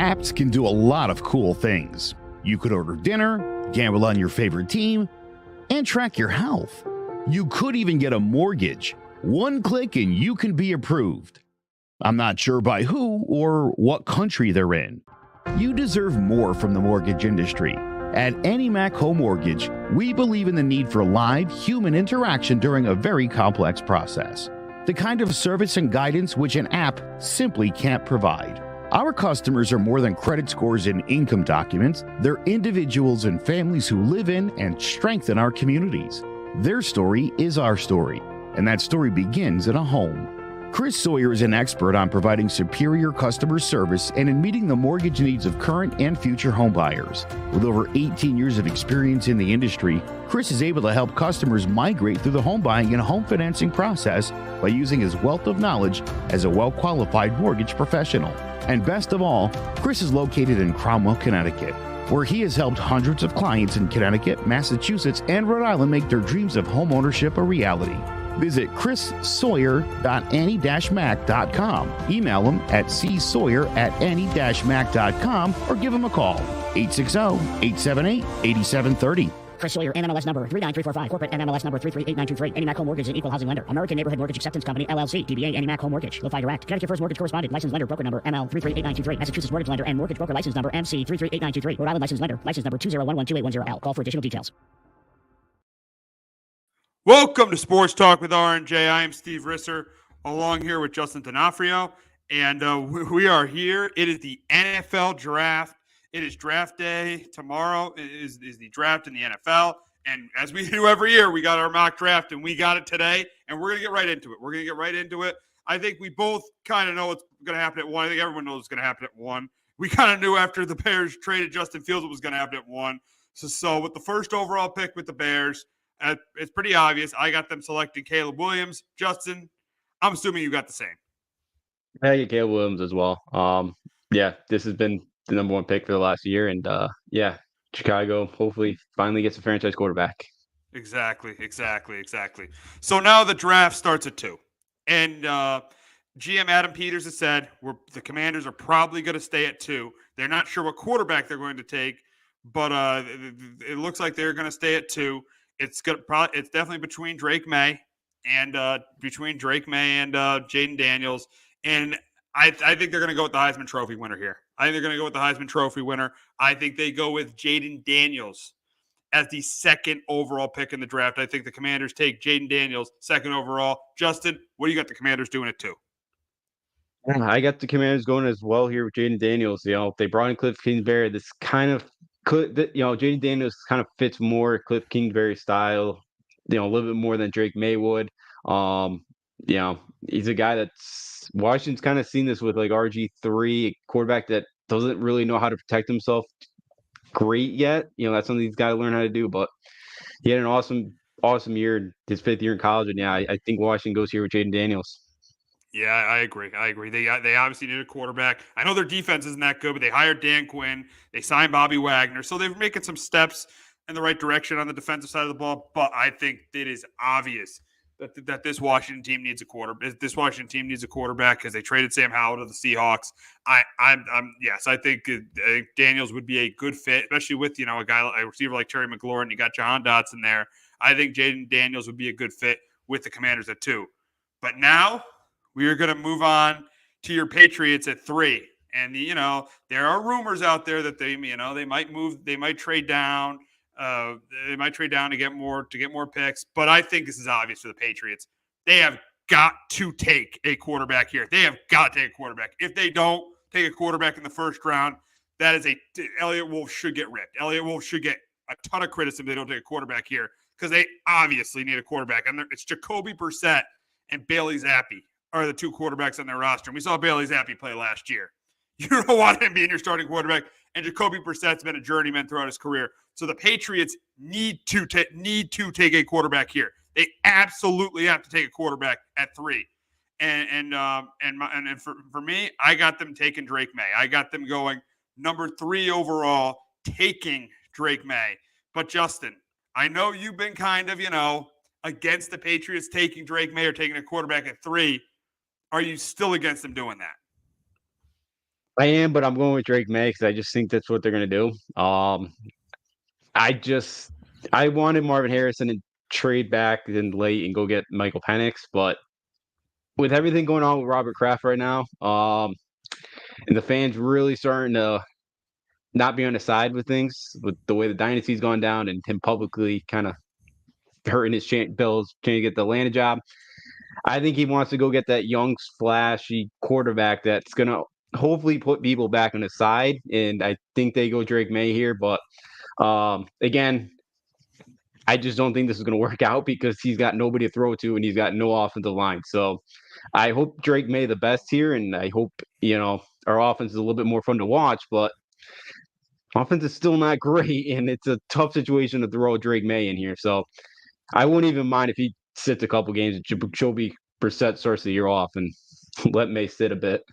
Apps can do a lot of cool things. You could order dinner, gamble on your favorite team, and track your health. You could even get a mortgage. One click and you can be approved. I'm not sure by who or what country they're in. You deserve more from the mortgage industry. At AnyMac Home Mortgage, we believe in the need for live human interaction during a very complex process. The kind of service and guidance which an app simply can't provide. Our customers are more than credit scores and income documents. They're individuals and families who live in and strengthen our communities. Their story is our story, and that story begins in a home. Chris Sawyer is an expert on providing superior customer service and in meeting the mortgage needs of current and future home buyers. With over 18 years of experience in the industry, Chris is able to help customers migrate through the home buying and home financing process by using his wealth of knowledge as a well-qualified mortgage professional. And best of all, Chris is located in Cromwell, Connecticut, where he has helped hundreds of clients in Connecticut, Massachusetts, and Rhode Island make their dreams of home ownership a reality. Visit chrissawyer.any-mac.com. Email him at csawyer@any-mac.com or give him a call, 860-878-8730. Chris Sawyer, NMLS number 39345, corporate NMLS number 338923. AnyMac Home Mortgage is an equal housing lender. American Neighborhood Mortgage Acceptance Company, LLC. DBA AnyMac Home Mortgage. Lo-Fi Direct. Connecticut First Mortgage Correspondent. License lender. Broker number ML 338923. Massachusetts Mortgage Lender and Mortgage Broker License number MC 338923. Rhode Island License Lender. License number 2011280L. Call for additional details. Welcome to Sports Talk with R&J. I am Steve Risser, along here with Justin D'Onofrio, and we are here. It is the NFL Draft. It is draft day. Tomorrow is the draft in the NFL, and as we do every year, we got our mock draft, and we got it today, and we're going to get right into it. I think we both kind of know what's going to happen at 1. I think everyone knows what's going to happen at 1. We kind of knew after the Bears traded Justin Fields what was going to happen at 1. So with the first overall pick with the Bears, it's pretty obvious. I got them selecting Caleb Williams. Justin, I'm assuming you got the same. I get Caleb Williams as well. This has been the number 1 pick for the last year, and Chicago hopefully finally gets a franchise quarterback. Exactly. So now the draft starts at 2, and GM Adam Peters has said the Commanders are probably going to stay at 2. They're not sure what quarterback they're going to take, but it looks like they're going to stay at 2. It's definitely between Drake May and Jaden Daniels, and I think they're going to go with the Heisman Trophy winner here. I think they go with Jaden Daniels as the 2nd overall pick in the draft. I think the Commanders take Jaden Daniels 2nd overall. Justin, what do you got the Commanders doing at 2? I got the Commanders going as well here with Jaden Daniels. They brought in Cliff Kingsbury. This kind of Jaden Daniels kind of fits more Cliff Kingsbury style, a little bit more than Drake May would. He's a guy that's Washington's kind of seen this with like RG3, a quarterback that doesn't really know how to protect himself great yet. That's something he's got to learn how to do. But he had an awesome year, his 5th year in college, and I think Washington goes here with Jaden Daniels. Yeah, I agree. They obviously need a quarterback. I know their defense isn't that good, but they hired Dan Quinn. They signed Bobby Wagner. So they're making some steps in the right direction on the defensive side of the ball. But I think it is obvious that this Washington team needs a quarterback. This Washington team needs a quarterback because they traded Sam Howell to the Seahawks. I think Daniels would be a good fit, especially with a receiver like Terry McLaurin. You got Jahan Dotson there. I think Jaden Daniels would be a good fit with the Commanders at 2. But now we are going to move on to your Patriots at 3. And, there are rumors out there that they might move, they might trade down. They might trade down to get more picks. But I think this is obvious for the Patriots. They have got to take a quarterback here. They have got to take a quarterback. If they don't take a quarterback in the first round, Elliott Wolf should get ripped. Elliott Wolf should get a ton of criticism if they don't take a quarterback here because they obviously need a quarterback. And it's Jacoby Brissett and Bailey Zappi are the 2 quarterbacks on their roster. And we saw Bailey Zappi play last year. You don't want him being your starting quarterback. And Jacoby Brissett's been a journeyman throughout his career. So the Patriots need to take a quarterback here. They absolutely have to take a quarterback at 3. And for me, I got them taking Drake May. I got them going number 3 overall, taking Drake May. But Justin, I know you've been kind of, against the Patriots taking Drake May or taking a quarterback at 3. Are you still against them doing that? I am, but I'm going with Drake May because I just think that's what they're going to do. I wanted Marvin Harrison to trade back in late and go get Michael Penix, but with everything going on with Robert Kraft right now, and the fans really starting to not be on the side with things with the way the dynasty's gone down and him publicly kind of hurting his Bills trying to get the Atlanta job. I think he wants to go get that young, flashy quarterback that's going to hopefully put people back on his side. And I think they go Drake May here. But again, I just don't think this is going to work out because he's got nobody to throw to and he's got no offensive line. So I hope Drake May the best here. And I hope, our offense is a little bit more fun to watch. But offense is still not great. And it's a tough situation to throw Drake May in here. So I wouldn't even mind if he sits a couple games and Jacoby Brissett starts the year off and let May sit a bit.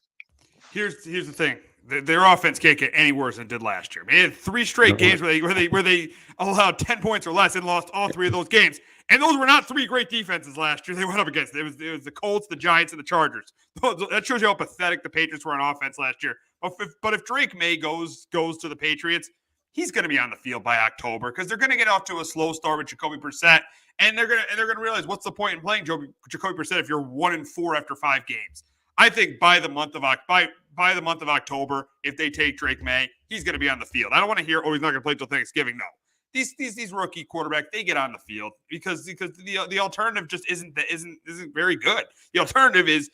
Here's the thing. Their offense can't get any worse than it did last year. They had 3 straight games where they allowed 10 points or less and lost all 3 of those games. And those were not 3 great defenses last year they went up against. It was the Colts, the Giants, and the Chargers. That shows you how pathetic the Patriots were on offense last year. But if Drake May goes to the Patriots, he's going to be on the field by October because they're going to get off to a slow start with Jacoby Brissett, and they're going to realize what's the point in playing Jacoby Brissett if you're 1-4 after 5 games. I think by the month of October, if they take Drake May, he's going to be on the field. I don't want to hear, he's not going to play until Thanksgiving. No, these rookie quarterbacks, they get on the field because the alternative just isn't very good. The alternative is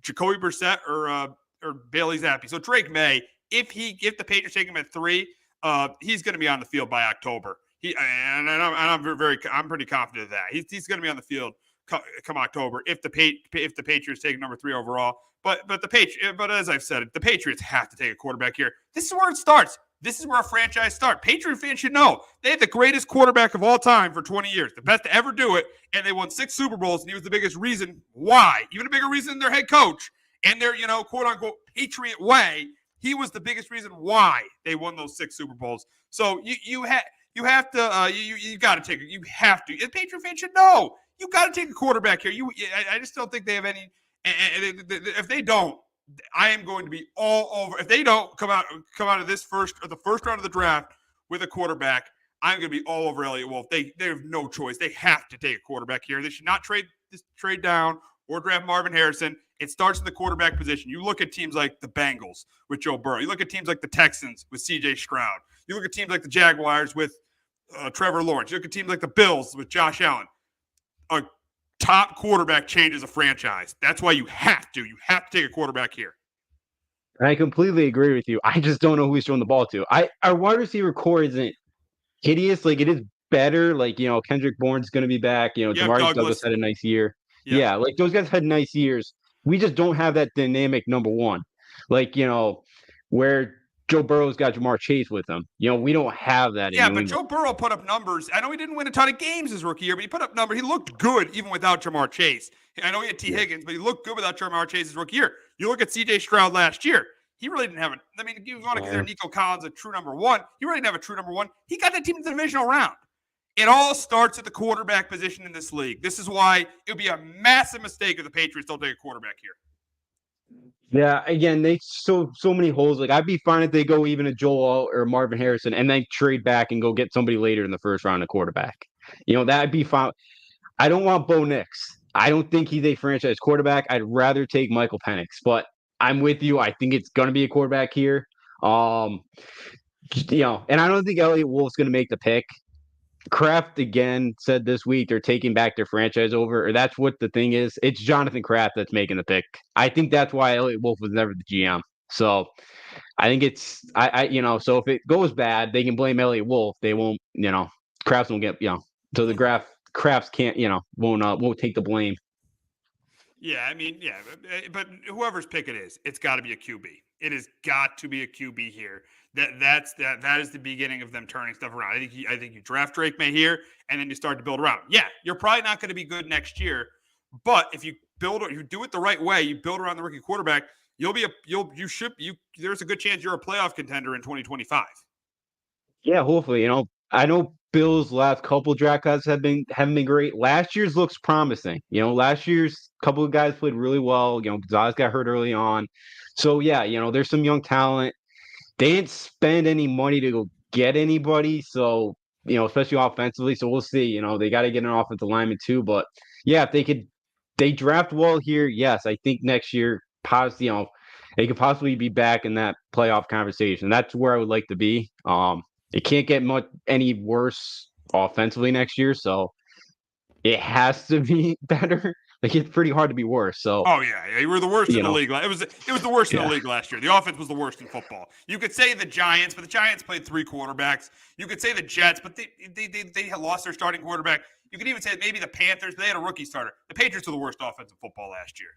Jacoby Brissett or Bailey Zappi. So Drake May, if the Patriots take him at 3, he's going to be on the field by October. I'm pretty confident of that. He's going to be on the field come October if the Patriots take number 3 overall. But as I've said, the Patriots have to take a quarterback here. This is where it starts. This is where a franchise starts. Patriot fans should know they had the greatest quarterback of all time for 20 years, the best to ever do it, and they won 6 Super Bowls, and he was the biggest reason why, even a bigger reason than their head coach and their quote unquote Patriot way. He was the biggest reason why they won those 6 Super Bowls. So you have to you got to take it. You have to. The Patriot fans should know you got to take a quarterback here. I just don't think they have any. If they don't, I am going to be all over. If they don't come out of the first round of the draft with a quarterback, I'm going to be all over Elliott Wolf. They have no choice. They have to take a quarterback here. They should not trade down or draft Marvin Harrison. It starts in the quarterback position. You look at teams like the Bengals with Joe Burrow. You look at teams like the Texans with C.J. Stroud. You look at teams like the Jaguars with Trevor Lawrence. You look at teams like the Bills with Josh Allen. A top quarterback changes a franchise. That's why you have to take a quarterback here. I completely agree with you. I just don't know who he's throwing the ball to. Our wide receiver core isn't hideous. Like, it is better. Like, Kendrick Bourne's going to be back. Jamar Douglas had a nice year. Yeah, like those guys had nice years. We just don't have that dynamic number one. Like, where Joe Burrow's got Jamar Chase with him. We don't have that. Yeah, but Joe Burrow put up numbers. I know he didn't win a ton of games his rookie year, but he put up numbers. He looked good even without Jamar Chase. I know he had T. Higgins, but he looked good without Jamar Chase his rookie year. You look at C.J. Stroud last year. He really didn't have it. I mean, if you want to consider Nico Collins a true number 1, he really didn't have a true number 1. He got that team to the divisional round. It all starts at the quarterback position in this league. This is why it would be a massive mistake if the Patriots don't take a quarterback here. Yeah, again, they so many holes. Like, I'd be fine if they go even a Joel or Marvin Harrison and then trade back and go get somebody later in the first round of quarterback. That'd be fine. I don't want Bo Nix. I don't think he's a franchise quarterback. I'd rather take Michael Penix, but I'm with you. I think it's going to be a quarterback here. And I don't think Elliott Wolf's going to make the pick. Kraft again said this week they're taking back their franchise over, or that's what the thing is. It's Jonathan Kraft that's making the pick. I think that's why Elliott Wolf was never the GM. So I think it's so if it goes bad, they can blame Elliott Wolf. They won't, Kraft won't get, so the Krafts can't, won't take the blame. Yeah, I mean, yeah, but whoever's pick it is, it's got to be a QB. It has got to be a QB here. That is the beginning of them turning stuff around. I think you draft Drake May here, and then you start to build around. Yeah, you're probably not going to be good next year, but if you do it the right way, you build around the rookie quarterback, there's a good chance you're a playoff contender in 2025. Yeah, hopefully. I know Bills' last couple draft classes haven't been great. Last year's looks promising. Last year's couple of guys played really well. Gonzalez got hurt early on. So yeah, there's some young talent. They didn't spend any money to go get anybody. So, especially offensively. So we'll see. They got to get an offensive lineman too. But yeah, if they draft well here. Yes, I think next year, they could possibly be back in that playoff conversation. That's where I would like to be. It can't get any worse offensively next year, so it has to be better. Like it's pretty hard to be worse. So, oh yeah, you were the worst in the league. It was the worst in the league last year. The offense was the worst in football. You could say the Giants, but the Giants played 3 quarterbacks. You could say the Jets, but they lost their starting quarterback. You could even say maybe the Panthers, but they had a rookie starter. The Patriots were the worst offense in football last year.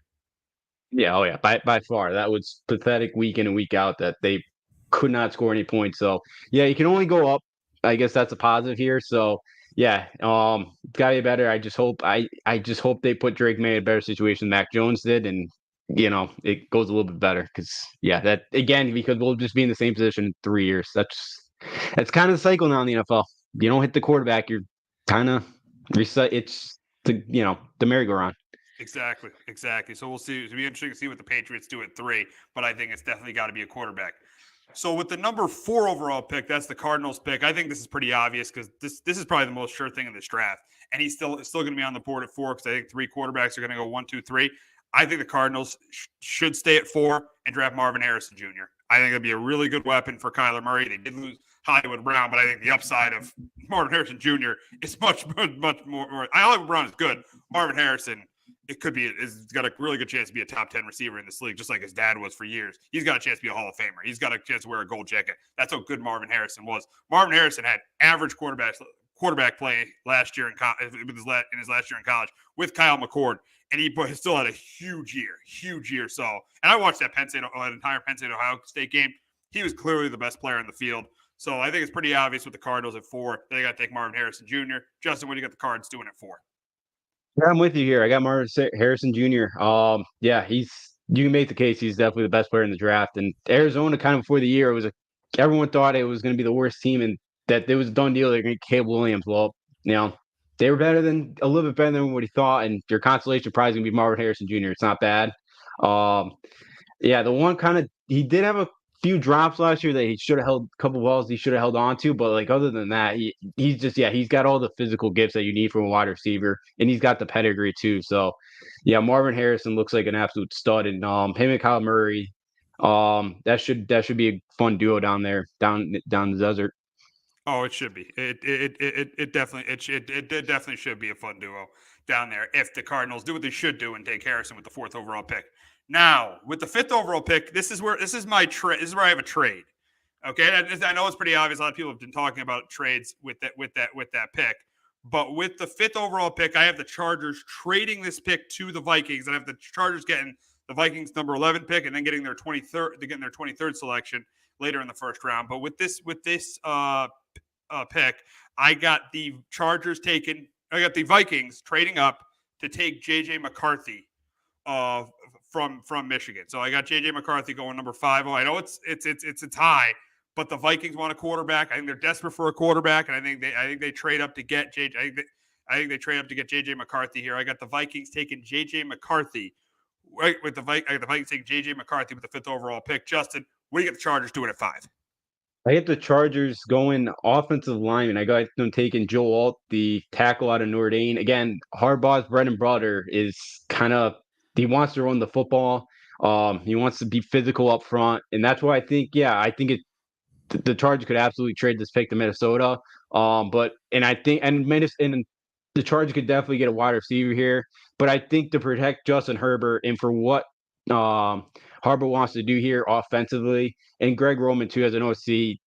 Yeah, oh yeah, by far. That was pathetic week in and week out that they could not score any points. So yeah, you can only go up. I guess that's a positive here. So yeah, gotta be better. I just hope they put Drake May in a better situation than Mac Jones did, and it goes a little bit better because that again because we'll just be in the same position in 3 years. That's kind of the cycle now in the NFL. You don't hit the quarterback, you're kind of reset. It's the merry-go-round. Exactly. So we'll see. It'll be interesting to see what the Patriots do at 3, but I think it's definitely got to be a quarterback. So with the number 4 overall pick, that's the Cardinals pick. I think this is pretty obvious because this is probably the most sure thing in this draft. And he's still going to be on the board at 4 because I think 3 quarterbacks are going to go 1, 2, 3. I think the Cardinals should stay at 4 and draft Marvin Harrison Jr. I think it'd be a really good weapon for Kyler Murray. They did lose Hollywood Brown, but I think the upside of Marvin Harrison Jr. is much more. Hollywood Brown is good. Marvin Harrison, is got a really good chance to be a top 10 receiver in this league, just like his dad was for years. He's got a chance to be a Hall of Famer. He's got a chance to wear a gold jacket. That's how good Marvin Harrison was. Marvin Harrison had average quarterback play last year in his last year in college with Kyle McCord, and he still had a huge year. So, and I watched that entire Penn State Ohio State game. He was clearly the best player in the field. So I think it's pretty obvious with the Cardinals at 4. They got to take Marvin Harrison Jr. Justin, what do you got the Cards doing at 4? Yeah, I'm with you here. I got Marvin Harrison Jr. Yeah, you can make the case he's definitely the best player in the draft. And Arizona, kind of before the year, everyone thought it was going to be the worst team and that there was a done deal. They're going to get Caleb Williams. Well, they were a little bit better than what he thought, and their consolation prize is going to be Marvin Harrison Jr. It's not bad. Yeah, the one he did have a few drops last year that he should have held, a couple balls he should have held on to, but like other than that, he's got all the physical gifts that you need from a wide receiver, and he's got the pedigree too. So yeah, Marvin Harrison looks like an absolute stud, and him and Kyle Murray, that should be a fun duo down there, down the desert. Oh, it should be. It definitely should be a fun duo down there if the Cardinals do what they should do and take Harrison with the 4th overall pick. Now, with the 5th overall pick, this is where I have a trade. Okay, I know it's pretty obvious. A lot of people have been talking about trades with that pick. But with the 5th overall pick, I have the Chargers trading this pick to the Vikings. I have the Chargers getting the Vikings number 11 pick and then getting their 23rd selection later in the first round. But with this pick, I got the Vikings trading up to take J.J. McCarthy from Michigan. So I got J.J. McCarthy going number 5. I know it's a tie, but the Vikings want a quarterback. I think they're desperate for a quarterback, and I think they trade up to get J.J. I think they trade up to get J.J. McCarthy here. I got the Vikings taking J.J. McCarthy. Right with the Vikings taking J.J. McCarthy with the 5th overall pick. Justin, what do you get the Chargers doing at 5? I get the Chargers going offensive lineman. I got them taking Joe Alt, the tackle out of Notre Dame. Again, Harbaugh's bread and butter is he wants to run the football. He wants to be physical up front, and that's why I think the Chargers could absolutely trade this pick to Minnesota. The Chargers could definitely get a wide receiver here. But I think to protect Justin Herbert and for what Harbaugh wants to do here offensively, and Greg Roman too as an OC,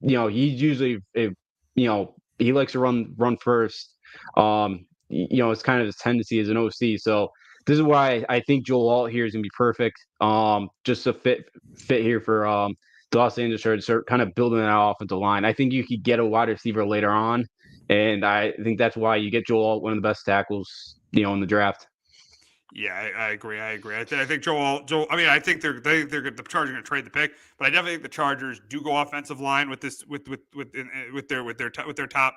he's usually he likes to run first. It's kind of his tendency as an OC. So this is why I think Joel Alt here is gonna be perfect. Just a fit here for the Los Angeles Chargers, start kind of building that offensive line. I think you could get a wide receiver later on, and I think that's why you get Joel Alt, one of the best tackles, in the draft. Yeah, I agree. I think Joel. I mean, I think the Chargers are going to trade the pick, but I definitely think the Chargers do go offensive line with this with their top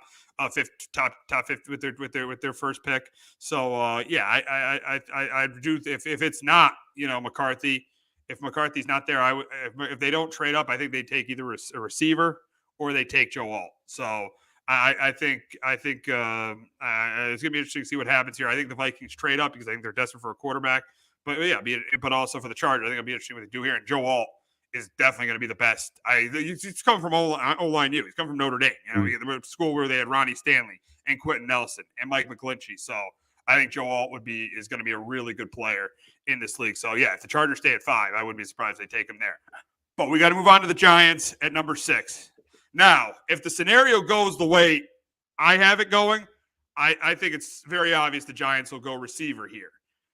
top 50 with their first pick. So yeah, I do if it's not McCarthy, if McCarthy's not there, if they don't trade up, I think they take either a receiver or they take Joe Alt. So I think it's going to be interesting to see what happens here. I think the Vikings trade up because I think they're desperate for a quarterback. But yeah, but also for the Chargers, I think it'll be interesting what they do here. And Joe Alt is definitely going to be the best. He's coming from O-line U. He's come from Notre Dame, the school where they had Ronnie Stanley and Quentin Nelson and Mike McGlinchey. So I think Joe Alt is going to be a really good player in this league. So yeah, if the Chargers stay at 5, I wouldn't be surprised if they take him there. But we got to move on to the Giants at number 6. Now, if the scenario goes the way I have it going, I think it's very obvious the Giants will go receiver here.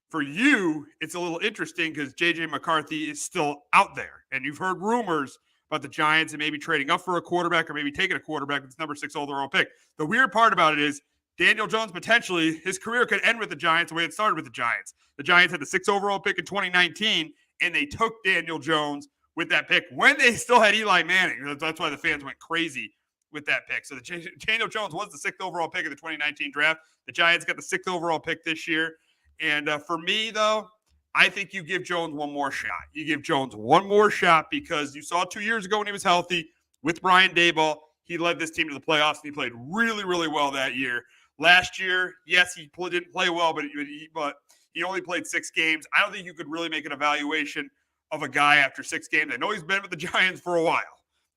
For you, it's a little interesting because J.J. McCarthy is still out there. And you've heard rumors about the Giants and maybe trading up for a quarterback or maybe taking a quarterback with this number 6 overall pick. The weird part about it is Daniel Jones potentially, his career could end with the Giants the way it started with the Giants. The Giants had the 6 overall pick in 2019, and they took Daniel Jones with that pick when they still had Eli Manning. That's why the fans went crazy with that pick. So Daniel Jones was the 6th overall pick of the 2019 draft. The Giants got the 6th overall pick this year. And for me, though, I think you give Jones one more shot. You give Jones one more shot because you saw 2 years ago when he was healthy with Brian Daboll, he led this team to the playoffs, and he played really, really well that year. Last year, yes, he didn't play well, but he only played 6 games. I don't think you could really make an evaluation of a guy after 6 games. I know he's been with the Giants for a while.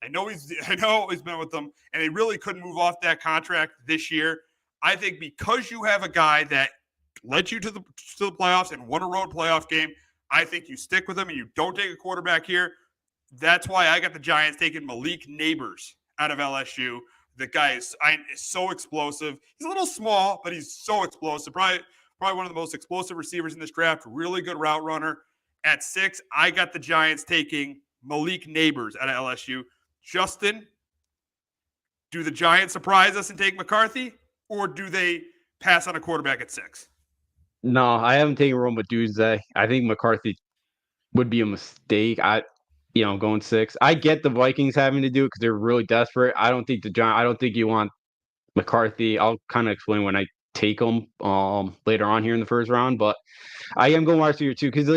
I know he's been with them, and they really couldn't move off that contract this year. I think because you have a guy that led you to the playoffs and won a road playoff game, I think you stick with him and you don't take a quarterback here. That's why I got the Giants taking Malik Neighbors out of LSU. The guy is so explosive. He's a little small, but he's so explosive. Probably one of the most explosive receivers in this draft. Really good route runner. At 6, I got the Giants taking Malik Neighbors out of LSU. Justin, do the Giants surprise us and take McCarthy, or do they pass on a quarterback at 6? No, I haven't taken Rome Tuesday. I think McCarthy would be a mistake. Going 6. I get the Vikings having to do it because they're really desperate. I don't think you want McCarthy. I'll kind of explain when I take him later on here in the first round, but I am going wide receiver too because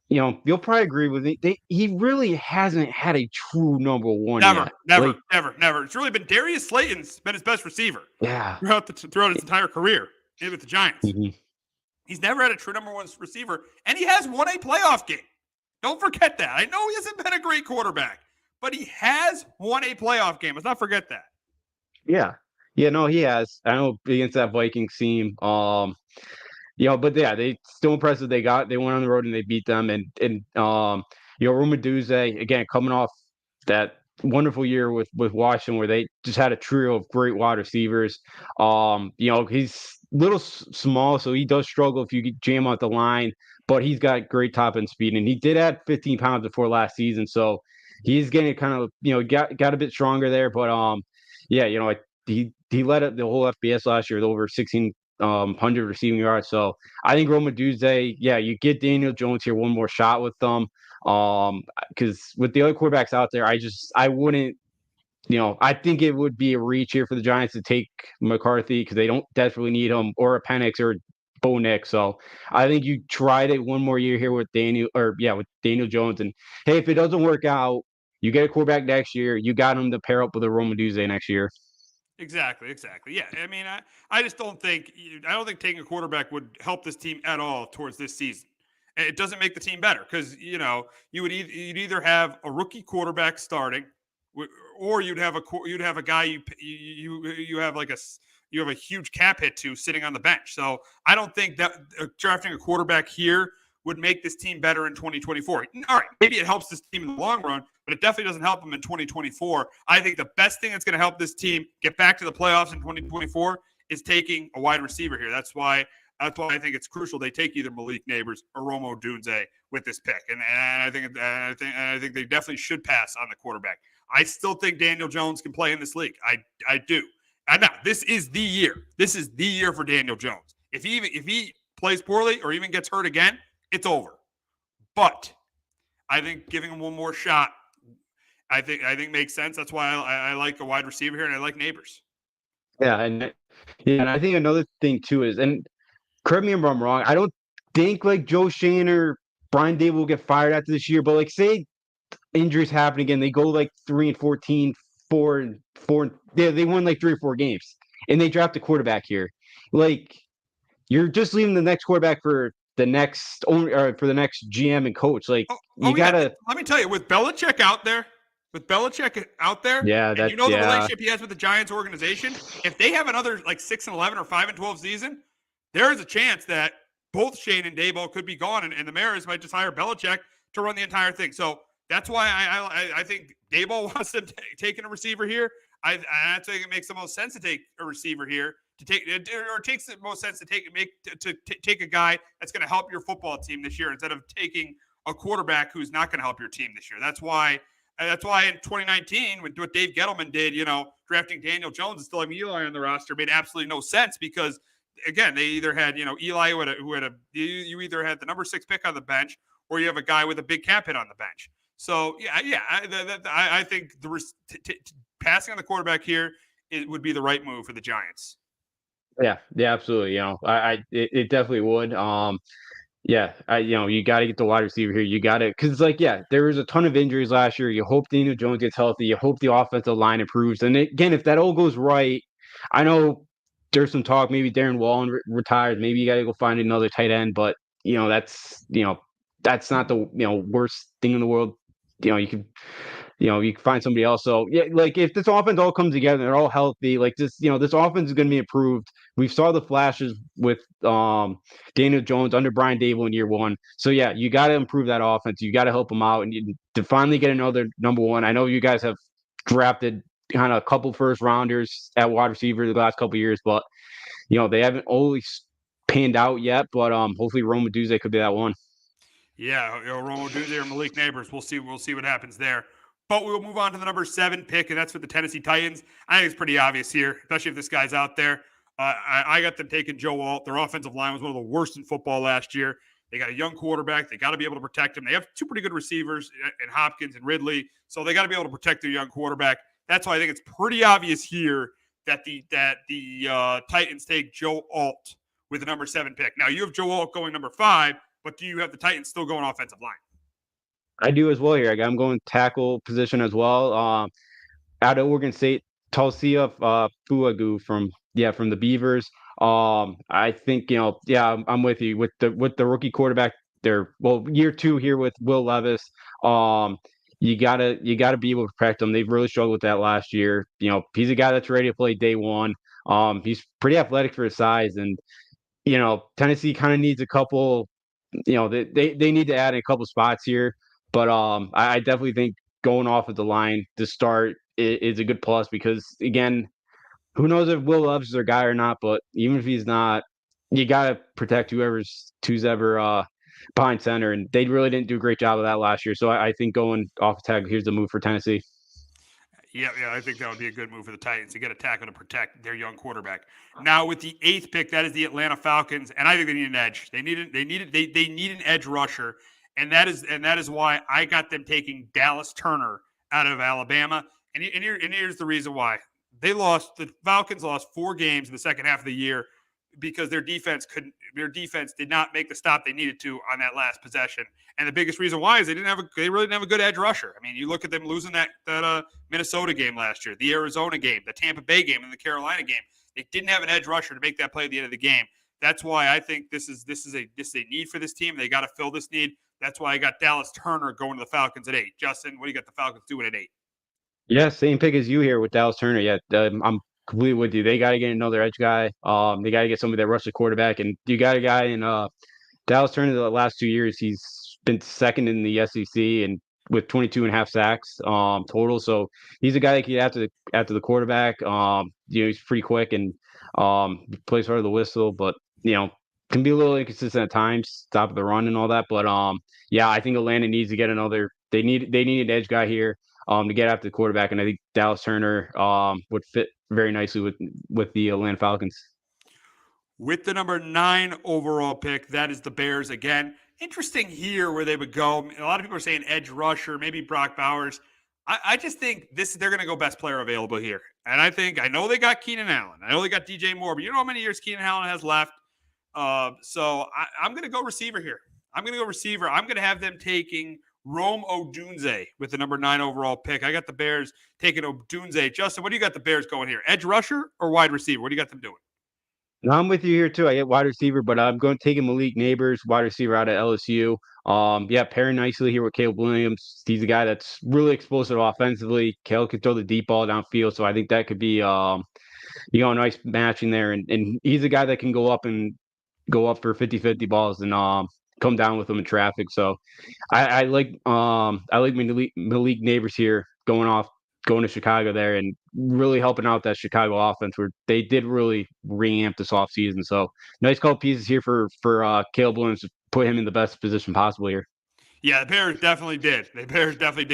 you'll probably agree with me. He really hasn't had a true number 1 yet. Never. It's really been Darius Slayton's been his best receiver. Yeah, throughout his entire career with the Giants. Mm-hmm. He's never had a true number 1 receiver, and he has won a playoff game. Don't forget that. I know he hasn't been a great quarterback, but he has won a playoff game. Let's not forget that. Yeah. Yeah, no, he has. I know against that Vikings team. But yeah, they still impressive. They went on the road and they beat them. And Rumaduze, again, coming off that wonderful year with Washington where they just had a trio of great wide receivers. He's a little small, so he does struggle if you jam out the line, but he's got great top end speed, and he did add 15 pounds before last season, so he's getting kind of got a bit stronger there. But he led up the whole FBS last year with over 1,600 receiving yards. So I think Romaduze, you get Daniel Jones here one more shot with them. Because with the other quarterbacks out there, I wouldn't. I think it would be a reach here for the Giants to take McCarthy because they don't desperately need him, or a Penix or Bo Nix. So I think you tried it one more year here with Daniel Jones. And hey, if it doesn't work out, you get a quarterback next year. You got him to pair up with a Romaduze next year. Exactly. Yeah, I mean, I just don't think taking a quarterback would help this team at all towards this season. It doesn't make the team better because you'd either have a rookie quarterback starting, or you'd have a guy you have a huge cap hit to sitting on the bench. So I don't think that drafting a quarterback here would make this team better in 2024. All right, maybe it helps this team in the long run, but it definitely doesn't help them in 2024. I think the best thing that's going to help this team get back to the playoffs in 2024 is taking a wide receiver here. That's why I think it's crucial they take either Malik Neighbors or Romo Dunze with this pick. And I think they definitely should pass on the quarterback. I still think Daniel Jones can play in this league. I do. And now this is the year. This is the year for Daniel Jones. If he plays poorly or even gets hurt again, it's over. But I think giving him one more shot, I think makes sense. That's why I like a wide receiver here, and I like Neighbors. Yeah, and I think another thing too is, and correct me if I'm wrong, I don't think like Joe Shane or Brian Dable will get fired after this year, but like say injuries happen again, they go like 3-14, 4-4, they won like 3 or 4 games, and they draft a quarterback here. Like you're just leaving the next quarterback for the next owner or for the next GM and coach. Like you gotta. Yeah. Let me tell you, with Belichick out there, Yeah, and that's the relationship he has with the Giants organization, if they have another like 6-11 or 5-12 season, there is a chance that both Shane and Daboll could be gone, and the Mariners might just hire Belichick to run the entire thing. So that's why I think Daboll wants to take a receiver here. I think it makes the most sense to take a receiver here. It takes the most sense to take a guy that's going to help your football team this year instead of taking a quarterback who's not going to help your team this year. That's why in 2019, what Dave Gettleman did, drafting Daniel Jones and still having Eli on the roster made absolutely no sense because, again, they either had Eli you either had the number 6 pick on the bench or you have a guy with a big cap hit on the bench. So I think passing on the quarterback here would be the right move for the Giants. Yeah, absolutely. It definitely would. You got to get the wide receiver here. You got to, because there was a ton of injuries last year. You hope Daniel Jones gets healthy. You hope the offensive line improves. And again, if that all goes right, I know there's some talk. Maybe Darren Wallen retires. Maybe you got to go find another tight end. But that's not the worst thing in the world. You can find somebody else. So if this offense all comes together, they're all healthy. This offense is going to be improved. We saw the flashes with Daniel Jones under Brian Dable in year 1. So you got to improve that offense. You got to help them out, and to finally get another number 1. I know you guys have drafted kind of a couple first rounders at wide receiver the last couple of years, but they haven't always panned out yet. But hopefully Rome Odunze could be that one. Yeah, Rome Odunze or Malik Neighbors. We'll see what happens there. But we'll move on to the number 7 pick, and that's for the Tennessee Titans. I think it's pretty obvious here, especially if this guy's out there. I got them taking Joe Alt. Their offensive line was one of the worst in football last year. They got a young quarterback. They got to be able to protect him. They have 2 pretty good receivers in Hopkins and Ridley, so they got to be able to protect their young quarterback. That's why I think it's pretty obvious here that the Titans take Joe Alt with the number 7 pick. Now, you have Joe Alt going number 5, but do you have the Titans still going offensive line? I do as well here. I'm going tackle position as well. Out of Oregon State, Tulsia Fuagu from the Beavers. I think I'm with you with the rookie quarterback there. Well, year 2 here with Will Levis. You gotta be able to protect him. They've really struggled with that last year. He's a guy that's ready to play day 1. He's pretty athletic for his size, and Tennessee kind of needs a couple. They need to add a couple spots here. But I definitely think going off of the line to start is a good plus because, again, who knows if Will Levis is their guy or not. But even if he's not, you got to protect who's ever behind center. And they really didn't do a great job of that last year. So I think going off tag, here's the move for Tennessee. Yeah, I think that would be a good move for the Titans to get a tackle to protect their young quarterback. Now with the 8th pick, that is the Atlanta Falcons, and I think they need an edge. They need an edge rusher. And that is why I got them taking Dallas Turner out of Alabama. And here's the reason why. The Falcons lost 4 games in the second half of the year because their defense did not make the stop they needed to on that last possession. And the biggest reason why is they really didn't have a good edge rusher. I mean, you look at them losing that Minnesota game last year, the Arizona game, the Tampa Bay game, and the Carolina game. They didn't have an edge rusher to make that play at the end of the game. That's why I think this is a need for this team. They got to fill this need. That's why I got Dallas Turner going to the Falcons at 8. Justin, what do you got the Falcons doing at 8? Yeah, same pick as you here with Dallas Turner. Yeah, I'm completely with you. They got to get another edge guy. They got to get somebody that rushes the quarterback. And you got a guy in Dallas Turner the last 2 years. He's been second in the SEC and with 22.5 sacks total. So he's a guy that can get after the quarterback. He's pretty quick and plays hard of the whistle, but can be a little inconsistent at times, stop the run and all that. But I think Atlanta needs to get another. They need an edge guy here to get after the quarterback, and I think Dallas Turner would fit very nicely with the Atlanta Falcons. With the number 9 overall pick, that is the Bears again. Interesting here where they would go. A lot of people are saying edge rusher, maybe Brock Bowers. I just think they're going to go best player available here. And I know they got Keenan Allen. I know they got DJ Moore, but you know how many years Keenan Allen has left? So I'm going to go receiver here. I'm going to have them taking Rome Odunze with the number 9 overall pick. I got the Bears taking Odunze. Justin, what do you got the Bears going here? Edge rusher or wide receiver? What do you got them doing? No, I'm with you here too. I get wide receiver, but I'm going to take Malik Neighbors, wide receiver out of LSU. Pairing nicely here with Caleb Williams. He's a guy that's really explosive offensively. Caleb can throw the deep ball downfield, so I think that could be a nice matching there. And he's a guy that can go up for 50-50 balls and come down with them in traffic. So I like Malik Neighbors here going to Chicago there and really helping out that Chicago offense where they did really reamp this offseason. So nice couple pieces here for Caleb Williams to put him in the best position possible here. Yeah, the Bears definitely did.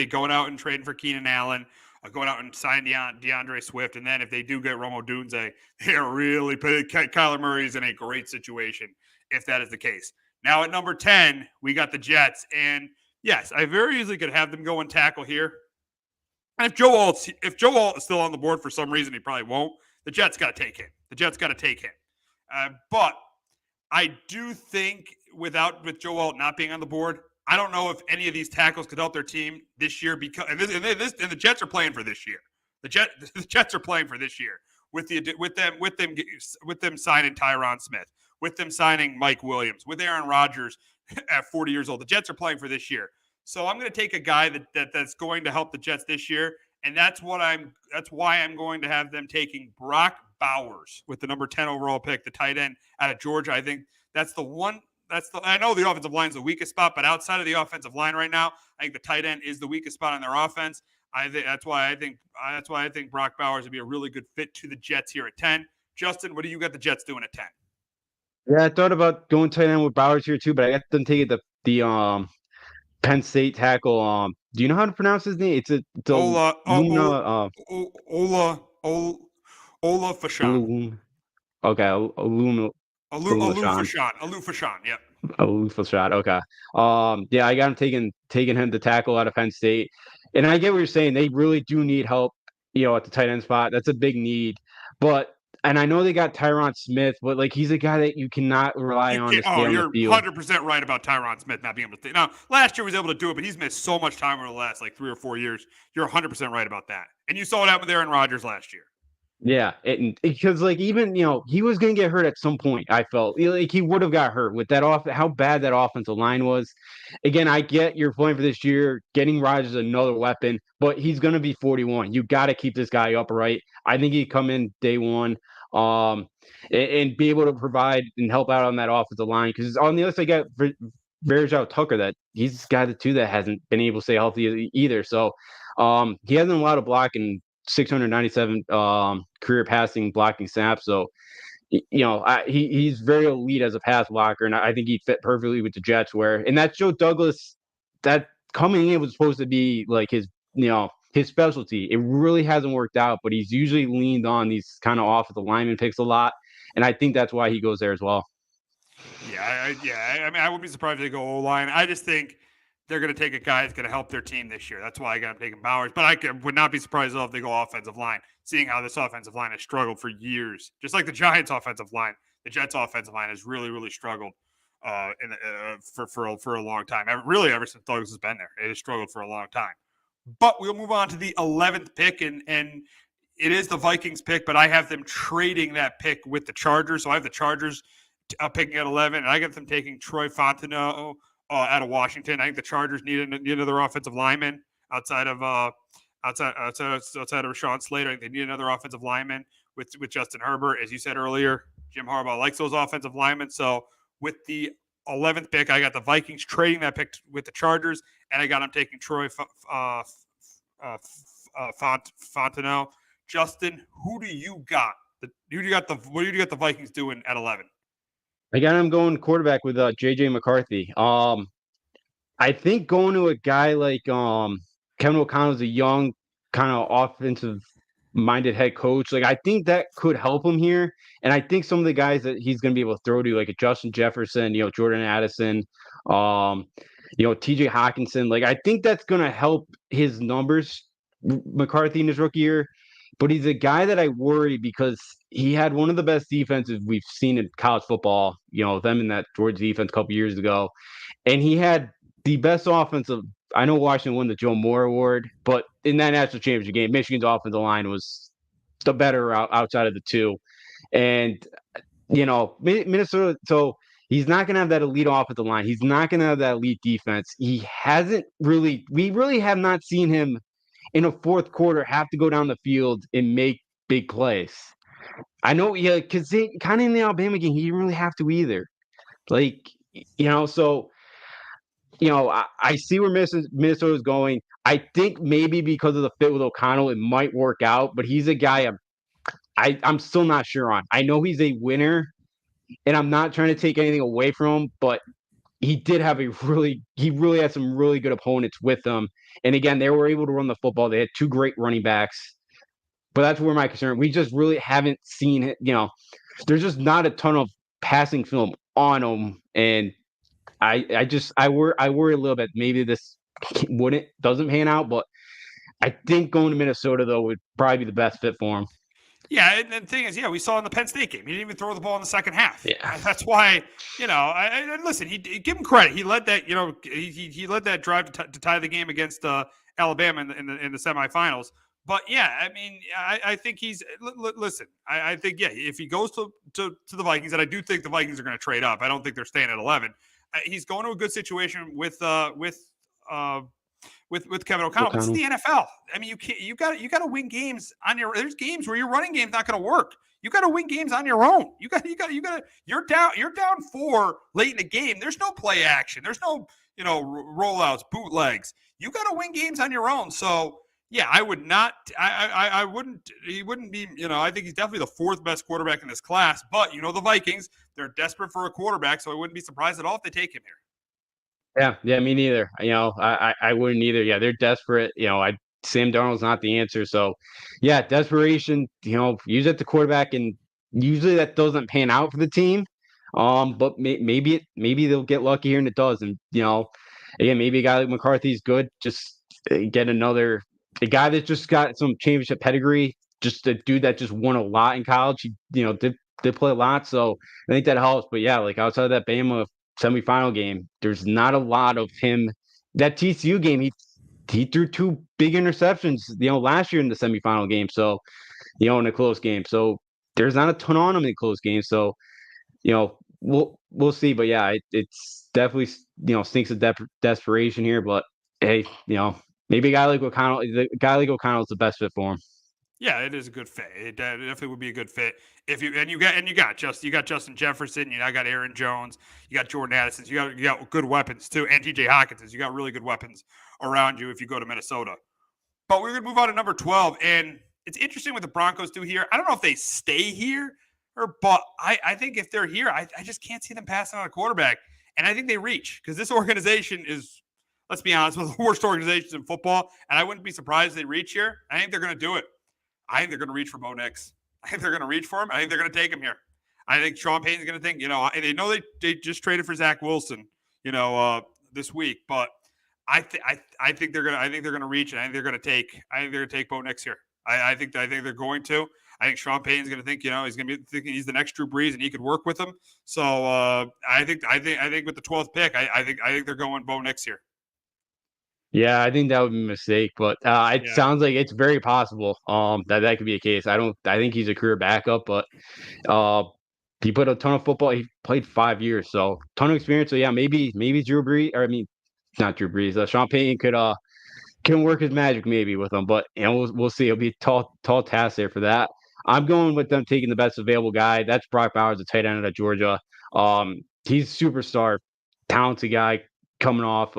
Going out and trading for Keenan Allen, going out and signing DeAndre Swift. And then if they do get Rome Odunze, they're really putting Kyler Murray's in a great situation if that is the case. Now at number 10, we got the Jets. And yes, I very easily could have them go and tackle here. And if Joe Alt is still on the board for some reason, he probably won't. The Jets got to take him. But I do think with Joe Alt not being on the board, I don't know if any of these tackles could help their team this year because the Jets are playing for this year. The Jets are playing for this year with them signing Tyron Smith, with them signing Mike Williams, with Aaron Rodgers at 40 years old. The Jets are playing for this year. So I'm going to take a guy that's going to help the Jets this year, and that's why I'm going to have them taking Brock Bowers with the number 10 overall pick, the tight end out of Georgia. I think that's the one. I know the offensive line is the weakest spot, but outside of the offensive line right now, I think the tight end is the weakest spot on their offense. That's why I think Brock Bowers would be a really good fit to the Jets here at 10. Justin, what do you got the Jets doing at 10? Yeah, I thought about going tight end with Bowers here too, but I got them taking the Penn State tackle. Do you know how to pronounce his name? It's Ola Fashan. Okay, Alufashan. Yep. Alufashan. Okay. I got him taking him to tackle out of Penn State, and I get what you're saying. They really do need help, at the tight end spot. That's a big need, and I know they got Tyron Smith, but he's a guy that you cannot rely on to stay on the field. You're 100% right about Tyron Smith not being able to stay. Now, last year he was able to do it, but he's missed so much time over the last 3 or 4 years. You're 100% right about that. And you saw what happened with Aaron Rodgers last year. Yeah, because even he was going to get hurt at some point. I felt like he would have got hurt with that how bad that offensive line was. Again, I get your point for this year, getting Rodgers another weapon, but he's going to be 41. You got to keep this guy upright. I think he'd come in day one, and be able to provide and help out on that offensive line. Because on the other side, you got Verjao Tucker, that he's got the two that hasn't been able to stay healthy either. So he hasn't allowed a block in 697 career passing blocking snaps. So, he's very elite as a pass blocker, and I think he'd fit perfectly with the Jets. And that's Joe Douglas. That coming in was supposed to be his specialty. It really hasn't worked out, but he's usually leaned on these kind of offensive lineman picks a lot, and I think that's why he goes there as well. Yeah. I mean, I wouldn't be surprised if they go O-line. I just think they're going to take a guy that's going to help their team this year. That's why I got them taking Bowers. But I would not be surprised if they go offensive line, seeing how this offensive line has struggled for years. Just like the Giants' offensive line, the Jets' offensive line has really, really struggled for a long time. Really, ever since Douglas has been there, it has struggled for a long time. But we'll move on to the 11th pick, and it is the Vikings pick, but I have them trading that pick with the Chargers. So I have the Chargers picking at 11, and I got them taking Troy Fontenot out of Washington. I think the Chargers need another offensive lineman outside of Rashawn Slater. I think they need another offensive lineman with Justin Herbert. As you said earlier, Jim Harbaugh likes those offensive linemen. So with the 11th pick, I got the Vikings trading that pick with the Chargers, and I got them taking Troy Fontenot. Justin, who do you got? What do you got the Vikings doing at 11? I got him going quarterback with J.J. McCarthy. I think going to a guy like Kevin O'Connell's a young kind of offensive minded head coach. Like I think that could help him here. And I think some of the guys that he's going to be able to throw to, like a Justin Jefferson, Jordan Addison, um, TJ Hawkinson, like I think that's going to help his numbers, McCarthy in his rookie year. But he's a guy that I worry because he had one of the best defenses we've seen in college football, them in that Georgia defense a couple years ago. And he had the best offensive. I know Washington won the Joe Moore Award, but in that national championship game, Michigan's offensive line was the better outside of the two. And, Minnesota, so he's not going to have that elite offensive line. He's not going to have that elite defense. We really have not seen him in a fourth quarter have to go down the field and make big plays. I know, because kind of in the Alabama game, he didn't really have to either. Like, so I see where Minnesota's going. I think maybe because of the fit with O'Connell, it might work out. But he's a guy I'm still not sure on. I know he's a winner, and I'm not trying to take anything away from him, but he really had some really good opponents with him. And again, they were able to run the football. They had two great running backs. But that's where my concern. We just really haven't seen it. There's just not a ton of passing film on him, and I worry a little bit. Maybe this doesn't pan out, but I think going to Minnesota though would probably be the best fit for him. Yeah, and the thing is, we saw in the Penn State game, he didn't even throw the ball in the second half. Yeah, that's why listen. He give him credit. He led that. He led that drive to tie the game against Alabama in the semifinals. But yeah, I mean, I think he's listen. I think if he goes to the Vikings, and I do think the Vikings are going to trade up. I don't think they're staying at 11. He's going to a good situation with Kevin O'Connell. It's the NFL. I mean, you got to win games on your. There's games where your running game's not going to work. You got to win games on your own. You're down 4 late in the game. There's no play action. There's no rollouts, bootlegs. You got to win games on your own. So yeah, I would not. I wouldn't. He wouldn't be. I think he's definitely the 4th best quarterback in this class. But the Vikings, they're desperate for a quarterback, so I wouldn't be surprised at all if they take him here. Yeah, me neither. I wouldn't either. Yeah, they're desperate. Sam Darnold's not the answer. So, yeah, desperation. Use it the quarterback, and usually that doesn't pan out for the team. But maybe they'll get lucky here, and it does. And again, maybe a guy like McCarthy's good. Just get a guy that just got some championship pedigree. Just a dude that just won a lot in college. He did play a lot, so I think that helps. But yeah, like outside of that Bama semifinal game, there's not a lot of him. That TCU game, he threw 2 big interceptions, last year in the semifinal game. So, in a close game. So there's not a ton on him in close games. So, we'll see. But yeah, it's definitely stinks of desperation here. But hey, maybe a guy like O'Connell is the best fit for him. Yeah, it is a good fit. It definitely would be a good fit if you got Justin Jefferson, you got Aaron Jones, you got Jordan Addison, you got good weapons too, and TJ Hawkinson. You got really good weapons around you if you go to Minnesota. But we're gonna move on to number 12, and it's interesting what the Broncos do here. I don't know if they stay here, but I think if they're here, I just can't see them passing on a quarterback, and I think they reach because this organization is, let's be honest, one of the worst organizations in football, and I wouldn't be surprised if they reach here. I think they're gonna do it. I think they're going to reach for Bo Nix. I think they're going to reach for him. I think they're going to take him here. I think Sean Payton's going to think, they know they just traded for Zach Wilson, this week, but I think they're going to reach, and I think they're going to take Bo Nix here. I think they're going to. I think Sean Payton's going to think, he's going to be thinking he's the next Drew Brees and he could work with him. So I think with the 12th pick, I think they're going Bo Nix here. Yeah, I think that would be a mistake, but it sounds like it's very possible that could be a case. I think he's a career backup, but he played a ton of football. He played 5 years, so ton of experience. So yeah, maybe Drew Brees, or I mean, not Drew Brees. Sean Payton can work his magic maybe with him, but we'll see. It'll be a tall task there for that. I'm going with them taking the best available guy. That's Brock Bowers, the tight end out of Georgia. He's a superstar, talented guy coming off.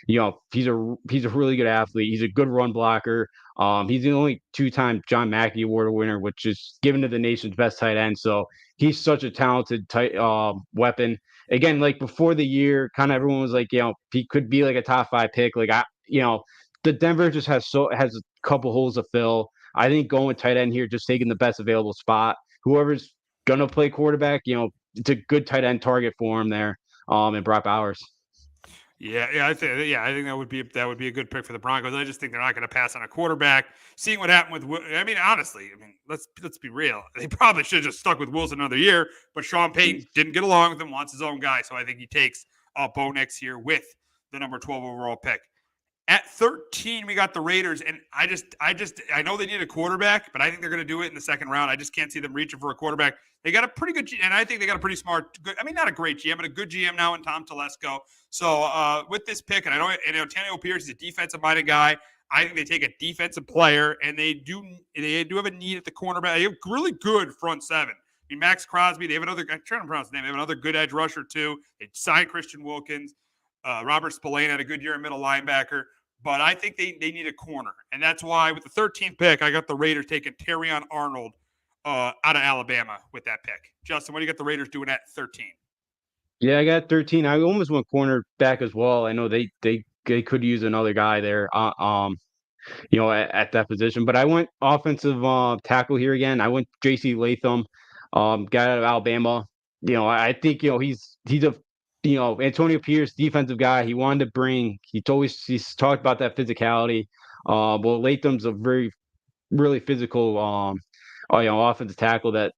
He's a really good athlete. He's a good run blocker. He's the only 2-time John Mackey Award winner, which is given to the nation's best tight end. So he's such a talented weapon. Again, like before the year, kind of everyone was like, he could be like a top 5 pick. Like the Denver just has a couple holes to fill. I think going tight end here, just taking the best available spot. Whoever's gonna play quarterback, it's a good tight end target for him there. And Brock Bowers. Yeah, I think that would be a good pick for the Broncos. I just think they're not going to pass on a quarterback. Seeing what happened with, honestly, let's be real. They probably should have just stuck with Wilson another year, but Sean Payton didn't get along with him, wants his own guy, so I think he takes Bo Nix here with the number 12 overall pick. At 13, we got the Raiders, and I know they need a quarterback, but I think they're going to do it in the second round. I just can't see them reaching for a quarterback. They got a pretty good, and I think they got a pretty smart, not a great GM, but a good GM now in Tom Telesco. So with this pick, and I know Antonio Pierce is a defensive-minded guy. I think they take a defensive player, and they do have a need at the cornerback. They have really good front seven. Max Crosby, they have another, I'm trying to pronounce his name, they have another good edge rusher too. They signed Christian Wilkins. Robert Spillane had a good year in middle linebacker, but I think they need a corner. And that's why with the 13th pick, I got the Raiders taking Terrion Arnold out of Alabama with that pick. Justin, what do you got the Raiders doing at 13? Yeah, I got 13. I almost went cornerback as well. I know they could use another guy there, at that position. But I went offensive tackle here again. I went J.C. Latham, guy out of Alabama. I think he's a Antonio Pierce, defensive guy. He wanted to bring. He's talked about that physicality. Well, Latham's a really physical offensive tackle that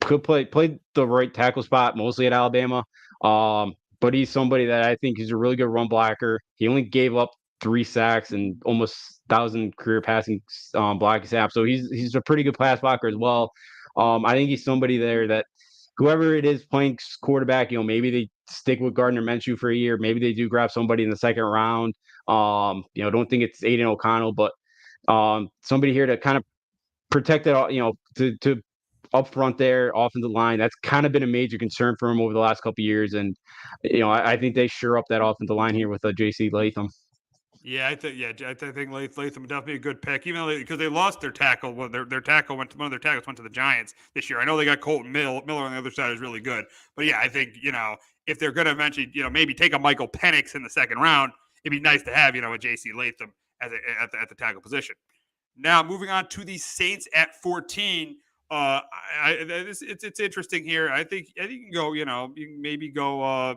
could play the right tackle spot mostly at Alabama. But he's somebody that I think he's a really good run blocker. He only gave up 3 sacks and almost 1,000 career passing blocking snaps. So he's a pretty good pass blocker as well. I think he's somebody there that whoever it is playing quarterback, maybe they stick with Gardner Minshew for a year. Maybe they do grab somebody in the second round. Don't think it's Aiden O'Connell, but somebody here to kind of protect it, to up front there, offensive line. That's kind of been a major concern for him over the last couple of years. And, I think they shore up that offensive line here with J.C. Latham. Yeah, I think Latham would definitely be a good pick, even though because they lost their tackle. Well, one of their tackles went to the Giants this year. I know they got Colton Miller on the other side is really good, but yeah, I think if they're going to eventually maybe take a Michael Penix in the second round, it'd be nice to have a J.C. Latham at the tackle position. Now moving on to the Saints at 14. It's interesting here. I think you can go. You can maybe go.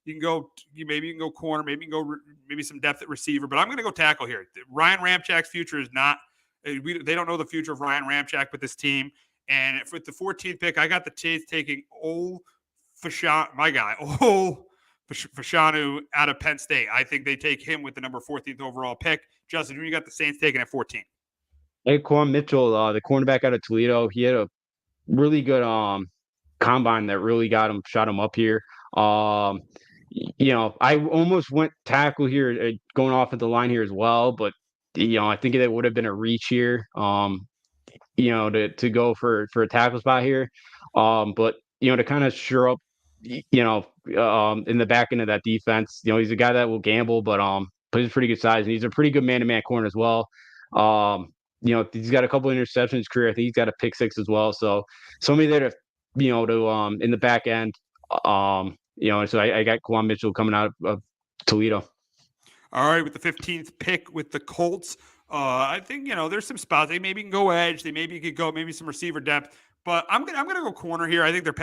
You can go corner, maybe some depth at receiver, but I'm going to go tackle here. Ryan Ramchak's future is not. They don't know the future of Ryan Ramchak with this team. And with the 14th pick, I got the Saints taking Fashanu out of Penn State. I think they take him with the number 14th overall pick. Justin, who you got the Saints taking at 14? Hey, Quan Mitchell, the cornerback out of Toledo, he had a really good combine that really shot him up here. I almost went tackle here, going off at the line here as well, but I think it would have been a reach here, to go for a tackle spot here, but to kind of shore up, in the back end of that defense. He's a guy that will gamble, but he's pretty good size, and he's a pretty good man-to-man corner as well. He's got a couple interceptions in his career. I think he's got a pick 6 as well. So somebody there to in the back end. So I got Quan Mitchell coming out of Toledo. All right, with the 15th pick with the Colts, I think there's some spots they maybe can go edge. They maybe could go maybe some receiver depth. But I'm gonna go corner here. I think their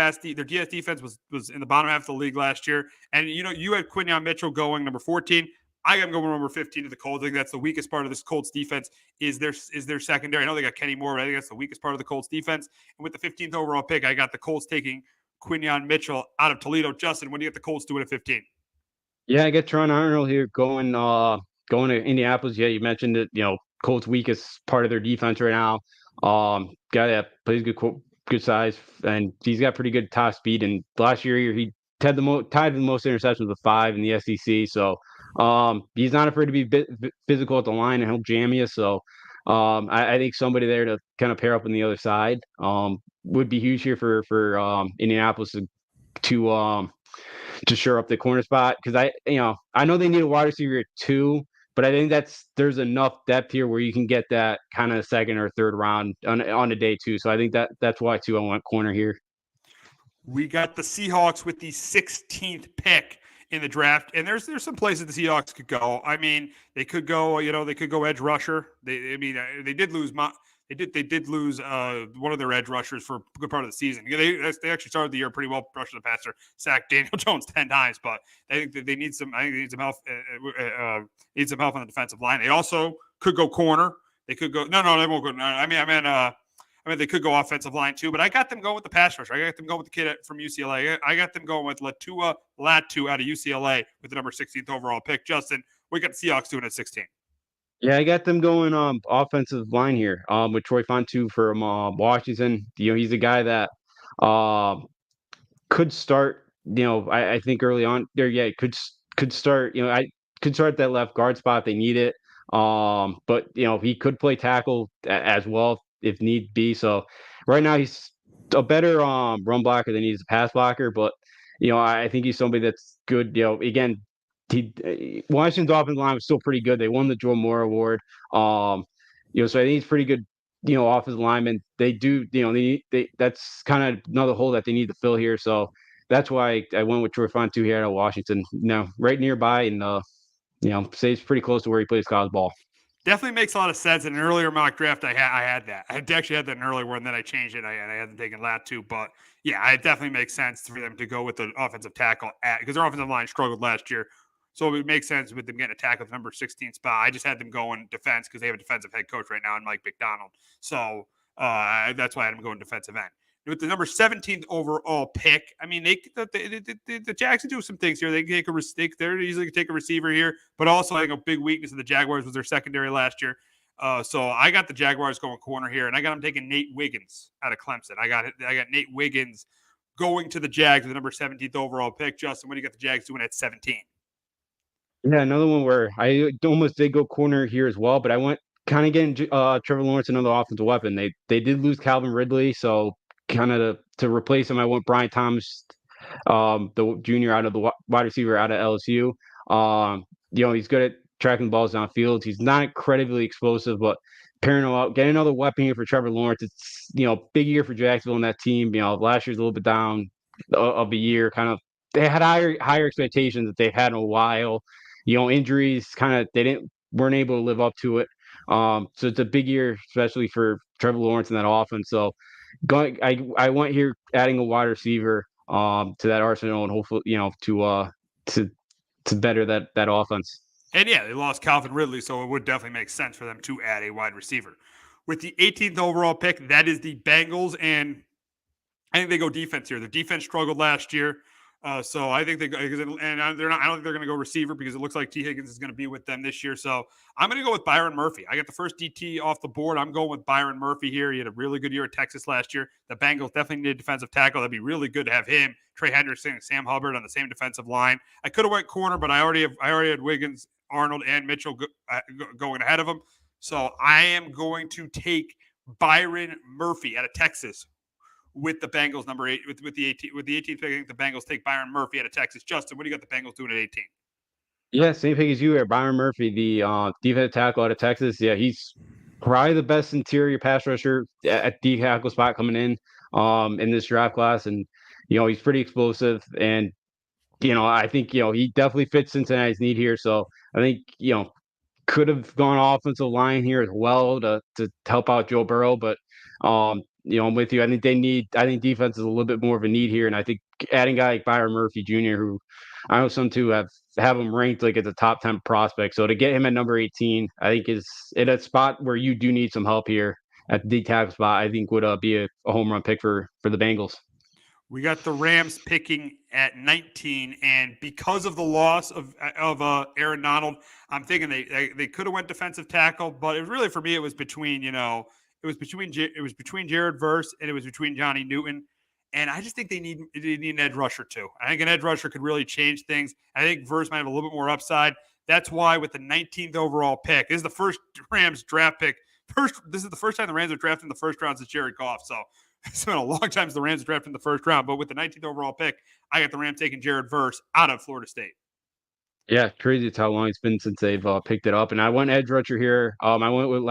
DS defense was in the bottom half of the league last year, and you had Quinyon Mitchell going number 14. I am going number 15 to the Colts. I think that's the weakest part of this Colts defense is their secondary. I know they got Kenny Moore, but I think that's the weakest part of the Colts defense. And with the 15th overall pick, I got the Colts taking Quinyon Mitchell out of Toledo. Justin, what do you get the Colts doing at 15? Yeah, I get Tron Arnold here going to Indianapolis. Yeah, you mentioned it. Colts' weakest part of their defense right now. Guy that plays good size, and he's got pretty good top speed. And last year he tied the most interceptions with 5 in the SEC. So he's not afraid to be physical at the line and help jam you. So I think somebody there to kind of pair up on the other side would be huge here for Indianapolis to shore up the corner spot, because I know they need a wide receiver too, but I think there's enough depth here where you can get that kind of second or third round on a day too. So I think that's why I went corner here. We got the Seahawks with the 16th pick in the draft. And there's some places the Seahawks could go. I mean, they could go, they could go edge rusher. They did lose lose one of their edge rushers for a good part of the season. They actually started the year pretty well rushing the passer, sacked Daniel Jones 10 times, but I think that they need some. I think they need some help. Need some help on the defensive line. They also could go corner. They could go. No, they won't go. No, I mean, they could go offensive line too, but I got them going with the pass rusher. I got them going with the kid from UCLA. I got them going with Latu out of UCLA with the number 16th overall pick. Justin, we got the Seahawks doing at 16. Yeah, I got them going offensive line here with Troy Fontu from Washington. He's a guy that could start. I think early on there, yeah, could start. I could start that left guard spot if they need it. But he could play tackle as well if need be. So right now he's a better run blocker than he is a pass blocker. But I think he's somebody that's good. Again, Washington's offensive line was still pretty good. They won the Joe Moore Award. So I think he's pretty good. Offensive lineman. They do. They that's kind of another hole that they need to fill here. So that's why I went with Troy Fontu here out of Washington. Right nearby, and stays pretty close to where he plays college ball. Definitely makes a lot of sense. In an earlier mock draft, I had that. I actually had that in an earlier one, and then I changed it. I hadn't taken Latu, but yeah, it definitely makes sense for them to go with the offensive tackle because their offensive line struggled last year. So it makes sense with them getting a tackle at the number 16 spot. I just had them going defense because they have a defensive head coach right now in Mike McDonald. So that's why I had them going defensive end. With the number 17th overall pick, I mean, the Jags can do some things here. They can take a mistake there. They easily can take a receiver here, but also I think a big weakness of the Jaguars was their secondary last year. So I got the Jaguars going corner here, and I got them taking Nate Wiggins out of Clemson. I got Nate Wiggins going to the Jags with the number 17th overall pick. Justin, what do you got the Jags doing at 17? Yeah, another one where I almost did go corner here as well, but I went kind of getting Trevor Lawrence another offensive weapon. They did lose Calvin Ridley, so kind of to replace him, I went Brian Thomas, the junior out of the wide receiver out of LSU. He's good at tracking balls downfield. He's not incredibly explosive, but pairing him up, getting another weapon here for Trevor Lawrence. It's big year for Jacksonville and that team. Last year's a little bit down of a year. Kind of they had higher expectations that they've had in a while. Injuries kind of weren't able to live up to it. So it's a big year, especially for Trevor Lawrence and that offense. So I went here adding a wide receiver to that arsenal and hopefully to better that offense. And yeah, they lost Calvin Ridley, so it would definitely make sense for them to add a wide receiver. With the 18th overall pick, that is the Bengals, and I think they go defense here. Their defense struggled last year. So I think I don't think they're going to go receiver because it looks like T. Higgins is going to be with them this year. So I'm going to go with Byron Murphy. I got the first DT off the board. I'm going with Byron Murphy here. He had a really good year at Texas last year. The Bengals definitely need a defensive tackle. That'd be really good to have him, Trey Henderson, and Sam Hubbard on the same defensive line. I could have went corner, but I already had Wiggins, Arnold, and Mitchell going ahead of him. So I am going to take Byron Murphy out of Texas with the Bengals number 8 with the 18th pick. I think the Bengals take Byron Murphy out of Texas. Justin, what do you got the Bengals doing at 18? Yeah, same pick as you here. Byron Murphy, the defensive tackle out of Texas. Yeah, he's probably the best interior pass rusher at the tackle spot coming in this draft class, and he's pretty explosive. And I think he definitely fits Cincinnati's need here. So I think could have gone offensive line here as well to help out Joe Burrow, but I'm with you. I think defense is a little bit more of a need here, and I think adding a guy like Byron Murphy Jr., who I know some too have him ranked like as a top 10 prospect. So to get him at number 18, I think is in a spot where you do need some help here at the D tackle spot. I think would be a home run pick for the Bengals. We got the Rams picking at 19, and because of the loss of Aaron Donald, I'm thinking they could have went defensive tackle, but it really for me it was between Jared Verse and it was between Johnny Newton, and I just think they need an edge rusher too. I think an edge rusher could really change things. I think Verse might have a little bit more upside. That's why with the 19th overall pick, this is the first Rams draft pick. This is the first time the Rams are drafting the first round since Jared Goff. So it's been a long time since the Rams drafted in the first round. But with the 19th overall pick, I got the Rams taking Jared Verse out of Florida State. Yeah, crazy it's how long it's been since they've picked it up. And I went edge rusher here. I went with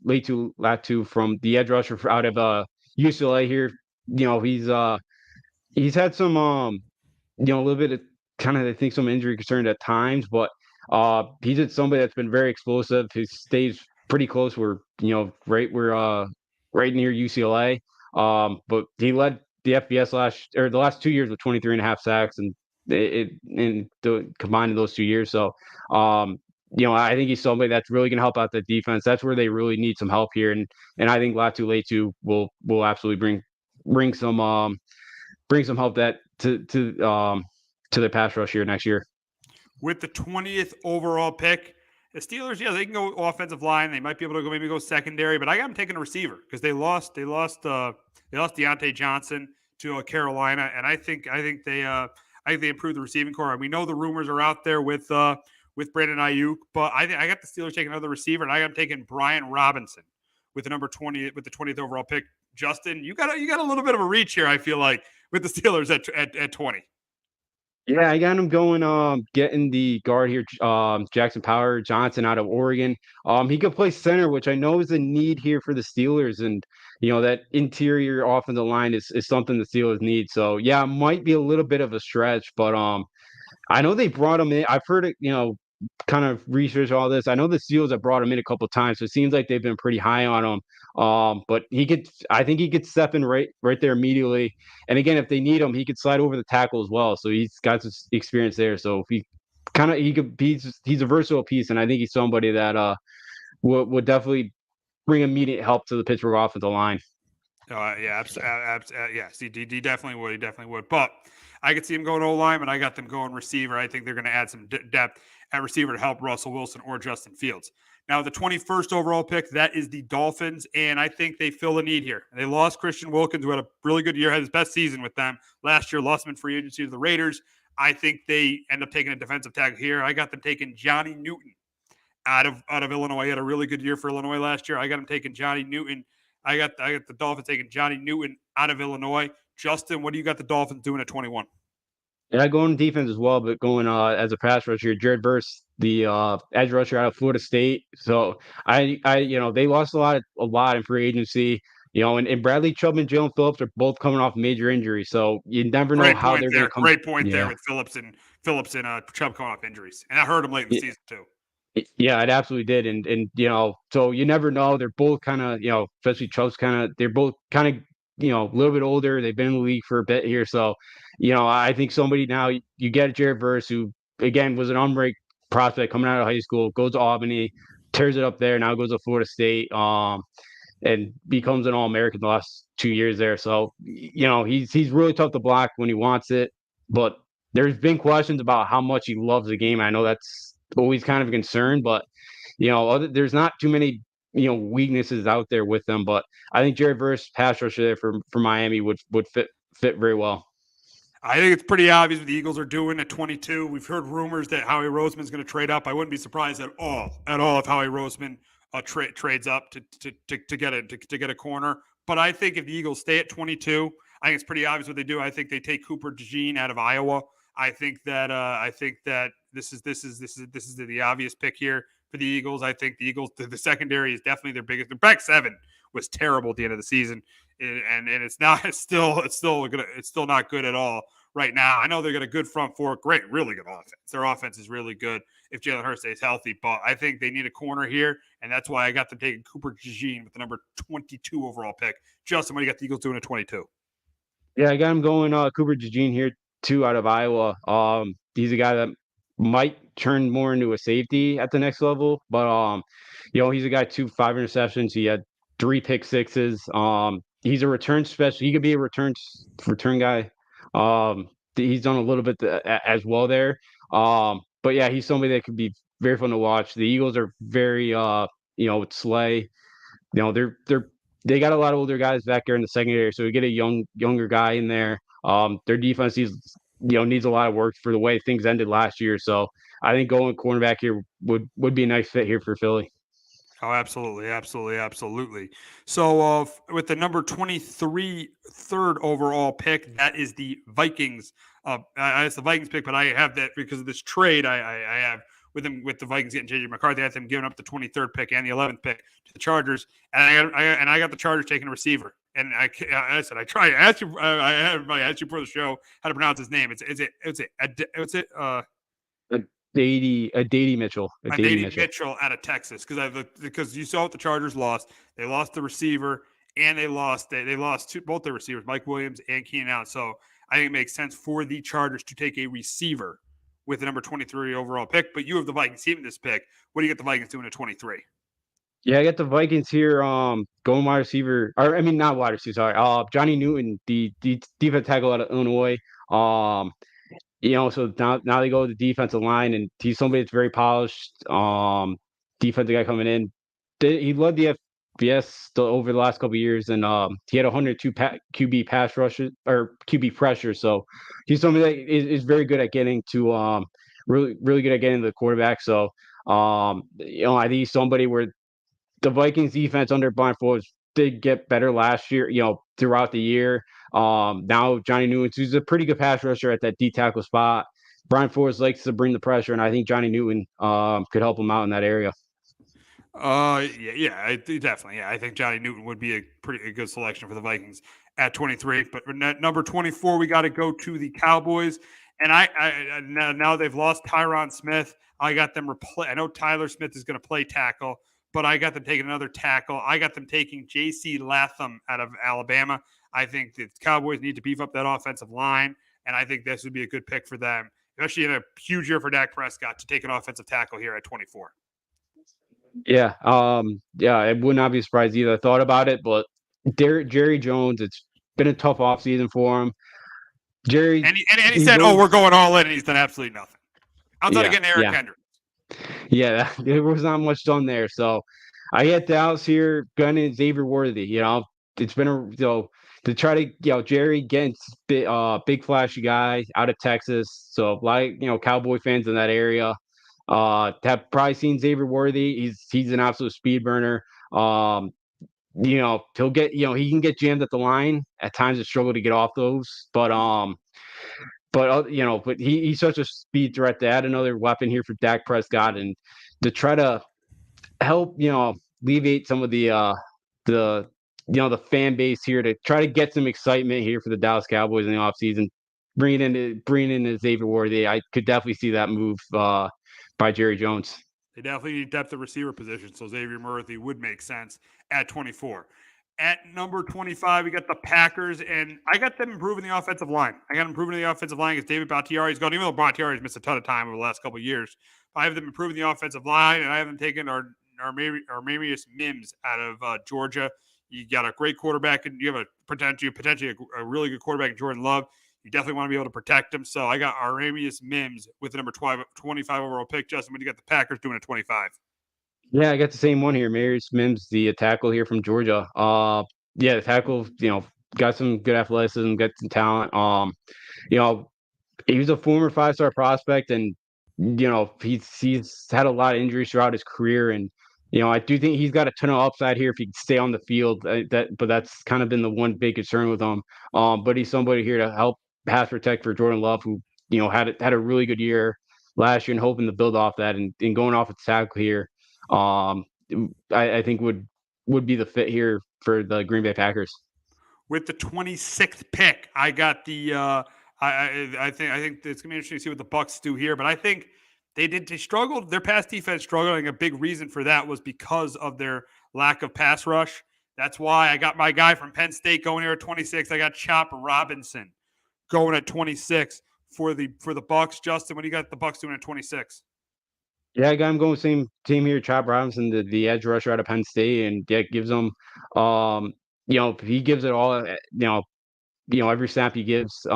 Latu from the edge rusher out of UCLA here. He's had some a little bit of kind of, I think, some injury concerned at times, but he's just somebody that's been very explosive. He stays pretty close. Right near UCLA. But he led the FBS the last 2 years with 23.5 sacks, and combined in those 2 years. So, I think he's somebody that's really going to help out the defense. That's where they really need some help here, and I think Latu Letu will absolutely bring some help that to the pass rush here next year. With the 20th overall pick, the Steelers, they can go offensive line. They might be able to maybe go secondary, but I got them taking a receiver because they lost Deontay Johnson to Carolina, and I think they improved the receiving core. And we know the rumors are out there with Brandon Ayuk, but I got the Steelers taking another receiver, and I got them taking Brian Robinson with the number 20 with the 20th overall pick. Justin, you got a little bit of a reach here, I feel like, with the Steelers at 20. Yeah, I got him going, getting the guard here, Jackson Power Johnson out of Oregon. He could play center, which I know is a need here for the Steelers, and that interior offensive line is something the Steelers need. So yeah, it might be a little bit of a stretch, but I know they brought him in. I've heard it, kind of research all this. I know the Steelers have brought him in a couple of times, so it seems like they've been pretty high on him. But I think he could step in right there immediately. And again, if they need him, he could slide over the tackle as well. So he's got some experience there. So if he's a versatile piece, and I think he's somebody that would definitely bring immediate help to the Pittsburgh offensive line. Yes, he definitely would. He definitely would. But I could see him going O-line, but I got them going receiver. I think they're going to add some depth at receiver to help Russell Wilson or Justin Fields. Now, the 21st overall pick, that is the Dolphins, and I think they fill a need here. They lost Christian Wilkins, who had a really good year, had his best season with them last year, lost him in free agency to the Raiders. I think they end up taking a defensive tackle here. I got them taking Johnny Newton out of Illinois. He had a really good year for Illinois last year. I got him taking Johnny Newton. I got the Dolphins taking Johnny Newton out of Illinois. Justin, what do you got the Dolphins doing at 21? Yeah, going defense as well, but going as a pass rusher, Jared Verse, the edge rusher out of Florida State. So they lost a lot in free agency. And Bradley Chubb and Jalen Phillips are both coming off major injuries. So you never know how they're going to come. Great point there with Phillips and Chubb coming off injuries, and I heard him late in the season too. Yeah, it absolutely did, and so you never know. They're both kind of especially Chubb's they're both kind of a little bit older. They've been in the league for a bit here, so I think somebody now you get Jared Verse, who again was an unranked prospect coming out of high school, goes to Albany, tears it up there. Now goes to Florida State, and becomes an All-American the last 2 years there. So he's really tough to block when he wants it, but there's been questions about how much he loves the game. I know that's always kind of a concern, but there's not too many weaknesses out there with them. But I think Jared Verse pass rusher there for Miami would fit very well. I think it's pretty obvious what the Eagles are doing at 22. We've heard rumors that Howie Roseman's going to trade up. I wouldn't be surprised at all if Howie Roseman trades up to get a corner. But I think if the Eagles stay at 22, I think it's pretty obvious what they do. I think they take Cooper DeJean out of Iowa. I think that this is the obvious pick here for the Eagles. I think the Eagles, the secondary is definitely their biggest. Their back seven was terrible at the end of the season, and it's still not good at all right now. I know they got a good front four, really good offense. Their offense is really good if Jalen Hurts stays healthy, but I think they need a corner here, and that's why I got them taking Cooper DeJean with the number 22 overall pick. Justin, what do you got the Eagles doing at 22? Yeah, I got him going Cooper DeJean here. 2 out of Iowa. He's a guy that might turn more into a safety at the next level, but he's a guy 5 interceptions. He had 3 pick sixes. He's a return special. He could be a return guy. He's done a little bit as well there. But yeah, he's somebody that could be very fun to watch. The Eagles are very with Slay. They got a lot of older guys back there in the secondary, so we get a younger guy in there. Their defense needs a lot of work for the way things ended last year. So I think going cornerback here would be a nice fit here for Philly. Oh, absolutely. So with the number 23 third overall pick, that is the Vikings. It's the Vikings pick, but I have that because of this trade I have with the Vikings getting JJ McCarthy. I had them giving up the 23rd pick and the 11th pick to the Chargers, and I got the Chargers taking a receiver. And I said I tried. I asked you. I asked you for the show how to pronounce his name. It's Adady Mitchell. Mitchell out of Texas because you saw what the Chargers lost. They lost the receiver and they lost both their receivers, Mike Williams and Keenan Allen. So I think it makes sense for the Chargers to take a receiver with the number 23 overall pick. But you have the Vikings team in this pick. What do you get the Vikings doing at 23? Yeah, I got the Vikings here. Going wide receiver, not wide receiver. Sorry, Johnny Newton, the defense tackle out of Illinois. So now they go to the defensive line, and he's somebody that's very polished. Defensive guy coming in. He led the FBS over the last couple of years, and he had 102 QB pass rushes or QB pressure. So he's somebody that is very good at getting to really good at getting to the quarterback. So I think he's somebody where the Vikings defense under Brian Flores did get better last year, throughout the year. Now Johnny Newton, who's a pretty good pass rusher at that D tackle spot. Brian Flores likes to bring the pressure, and I think Johnny Newton could help him out in that area. Definitely. Yeah, I think Johnny Newton would be a pretty good selection for the Vikings at 23. But at number 24, we got to go to the Cowboys. And I now they've lost Tyron Smith. I got them I know Tyler Smith is going to play tackle, but I got them taking another tackle. I got them taking J.C. Latham out of Alabama. I think the Cowboys need to beef up that offensive line, and I think this would be a good pick for them, especially in a huge year for Dak Prescott to take an offensive tackle here at 24. Yeah, I would not be surprised either. I thought about it, but Jerry Jones, it's been a tough offseason for him. Jerry and he said, we're going all in, and he's done absolutely nothing. Outside of getting Eric Hendricks. Yeah, there was not much done there. So I had Dallas here, gunning Xavier Worthy. It's been to try to Jerry gets big flashy guy out of Texas. So Cowboy fans in that area have probably seen Xavier Worthy. He's an absolute speed burner. He'll get he can get jammed at the line at times and struggle to get off those. But he's such a speed threat to add another weapon here for Dak Prescott and to try to help alleviate some of the fan base here to try to get some excitement here for the Dallas Cowboys in the offseason. Bringing in Xavier Worthy, I could definitely see that move by Jerry Jones. They definitely need depth at receiver position, so Xavier Worthy would make sense at 24. At number 25, we got the Packers, and I got them improving the offensive line. I got them improving the offensive line because David Bakhtiari's gone, even though Bakhtiari's missed a ton of time over the last couple of years. I have them improving the offensive line, and I have them taking Armarius Mims out of Georgia. You got a great quarterback, and you have potentially a really good quarterback in Jordan Love. You definitely want to be able to protect him. So I got Armarius Mims with the number 25 overall pick. Justin, what do you got the Packers doing at 25? Yeah, I got the same one here. Marius Mims, the tackle here from Georgia. The tackle, got some good athleticism, got some talent. He was a former 5-star prospect, and he's had a lot of injuries throughout his career, and I do think he's got a ton of upside here if he can stay on the field. But that's kind of been the one big concern with him. But he's somebody here to help pass protect for Jordan Love, who had a really good year last year, and hoping to build off that and going off with tackle here. I think would be the fit here for the Green Bay Packers. With the 26th pick, I got the I think it's gonna be interesting to see what the Bucs do here, but I think they struggled. Their pass defense struggling. A big reason for that was because of their lack of pass rush. That's why I got my guy from Penn State going here at 26. I got Chop Robinson going at 26 for the Bucs. Justin, what do you got the Bucs doing at 26? Yeah, I got him going same team here. Chop Robinson, the edge rusher out of Penn State, and it gives him, he gives it all. Every snap he gives, he's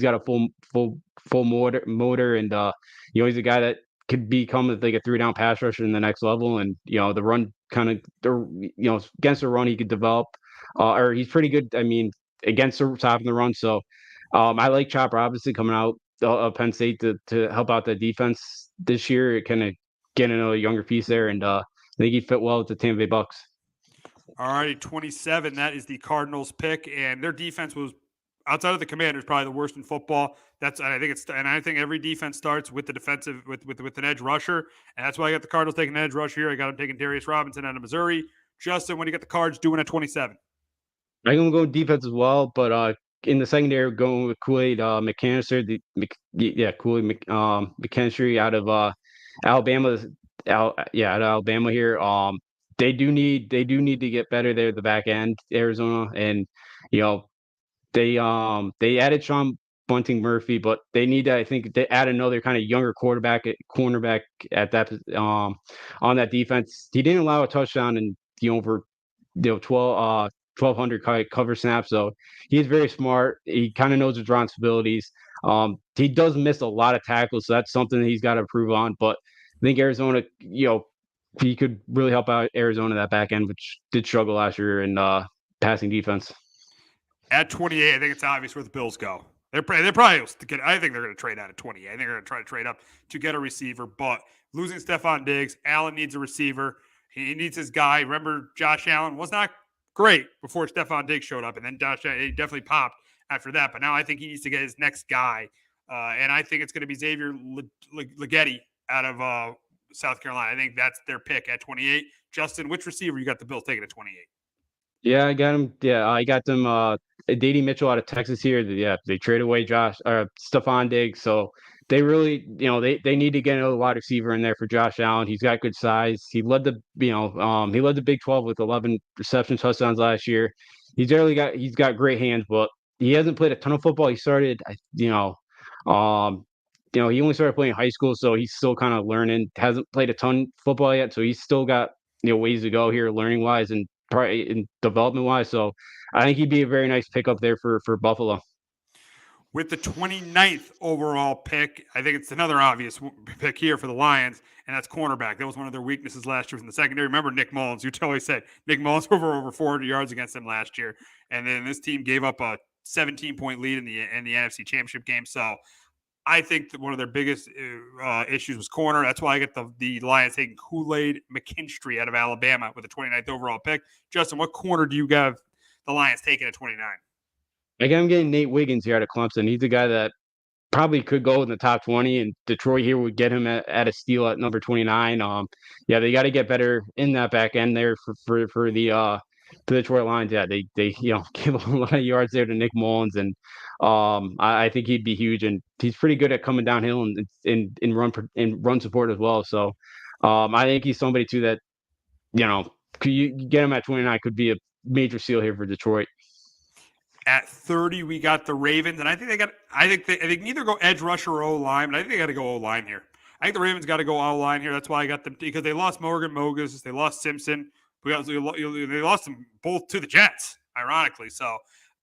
got a full motor, and he's a guy that could become like a 3-down pass rusher in the next level, and the run against the run he could develop, or he's pretty good. I mean, against the top of the run, so I like Chop Robinson coming out of Penn State to help out the defense this year. It kind of get another younger piece there, and I think he'd fit well with the Tampa Bay Bucs. All righty, 27. That is the Cardinals pick, and their defense was outside of the Commanders, probably the worst in football. I think every defense starts with the defensive with an edge rusher, and that's why I got the Cardinals taking an edge rusher here. I got them taking Darius Robinson out of Missouri. Justin, what do you got the Cards doing at 27? I'm gonna go defense as well, but in the secondary, going with Kool-Aid McCanister, Kool-Aid McCanister out of Alabama, out of Alabama here. They do need to get better there at the back end, Arizona, and you know they added Sean Bunting Murphy, but they need to, I think, they add another kind of younger cornerback at that on that defense. He didn't allow a touchdown in over 1,200 cover snaps, so he's very smart. He kind of knows his responsibilities. He does miss a lot of tackles, so that's something that he's got to improve on. But I think Arizona, he could really help out Arizona that back end, which did struggle last year in passing defense. At 28, I think it's obvious where the Bills go. They're probably I think they're going to trade out at 28. I think they're going to try to trade up to get a receiver, but losing Stephon Diggs, Allen needs a receiver. He needs his guy. Remember, Josh Allen was not great before Stephon Diggs showed up, and then he definitely popped after that. But now I think he needs to get his next guy, and I think it's going to be Xavier Leggetti out of South Carolina. I think that's their pick at 28. Justin, which receiver you got the Bills taking at 28? Yeah, I got him. Yeah, I got them. Dady Mitchell out of Texas here. Yeah, they traded away Stephon Diggs, so they really, they need to get another wide receiver in there for Josh Allen. He's got good size. He led the Big 12 with 11 reception touchdowns last year. He's got great hands, but he hasn't played a ton of football. He started, he only started playing in high school, so he's still kind of learning. Hasn't played a ton of football yet, so he's still got ways to go here, learning wise and probably in development wise. So I think he'd be a very nice pickup there for Buffalo. With the 29th overall pick, I think it's another obvious pick here for the Lions, and that's cornerback. That was one of their weaknesses last year from the secondary. Remember Nick Mullins? You always said Nick Mullins over 400 yards against them last year, and then this team gave up a 17-point lead in the NFC Championship game. So I think that one of their biggest issues was corner. That's why I get the Lions taking Kool-Aid McKinstry out of Alabama with the 29th overall pick. Justin, what corner do you have the Lions taking at 29? I'm getting Nate Wiggins here out of Clemson. He's a guy that probably could go in the top 20, and Detroit here would get him at a steal at number 29. They got to get better in that back end there for the Detroit Lions. Yeah, they give a lot of yards there to Nick Mullins, and I think he'd be huge, and he's pretty good at coming downhill and in run support as well. So I think he's somebody too that you get him at 29 could be a major steal here for Detroit. At 30, we got the Ravens, and I think they can either go edge rusher or O-line, but I think they got to go O-line here. I think the Ravens got to go O-line here. That's why I got them, because they lost Morgan Mogus, they lost Simpson. They lost them both to the Jets, ironically. So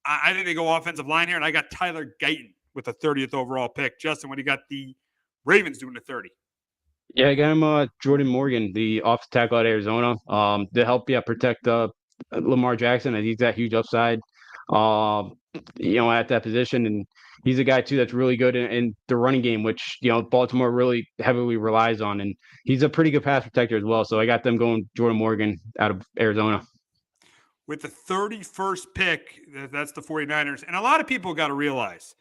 I think they go offensive line here, and I got Tyler Guyton with the 30th overall pick. Justin, what do you got the Ravens doing at 30? Yeah, I got him Jordan Morgan, the offensive tackle out of Arizona, to help protect Lamar Jackson. And he's got huge upside, at that position. And he's a guy, too, that's really good in the running game, which, Baltimore really heavily relies on. And he's a pretty good pass protector as well. So I got them going Jordan Morgan out of Arizona. With the 31st pick, that's the 49ers. And a lot of people got to realize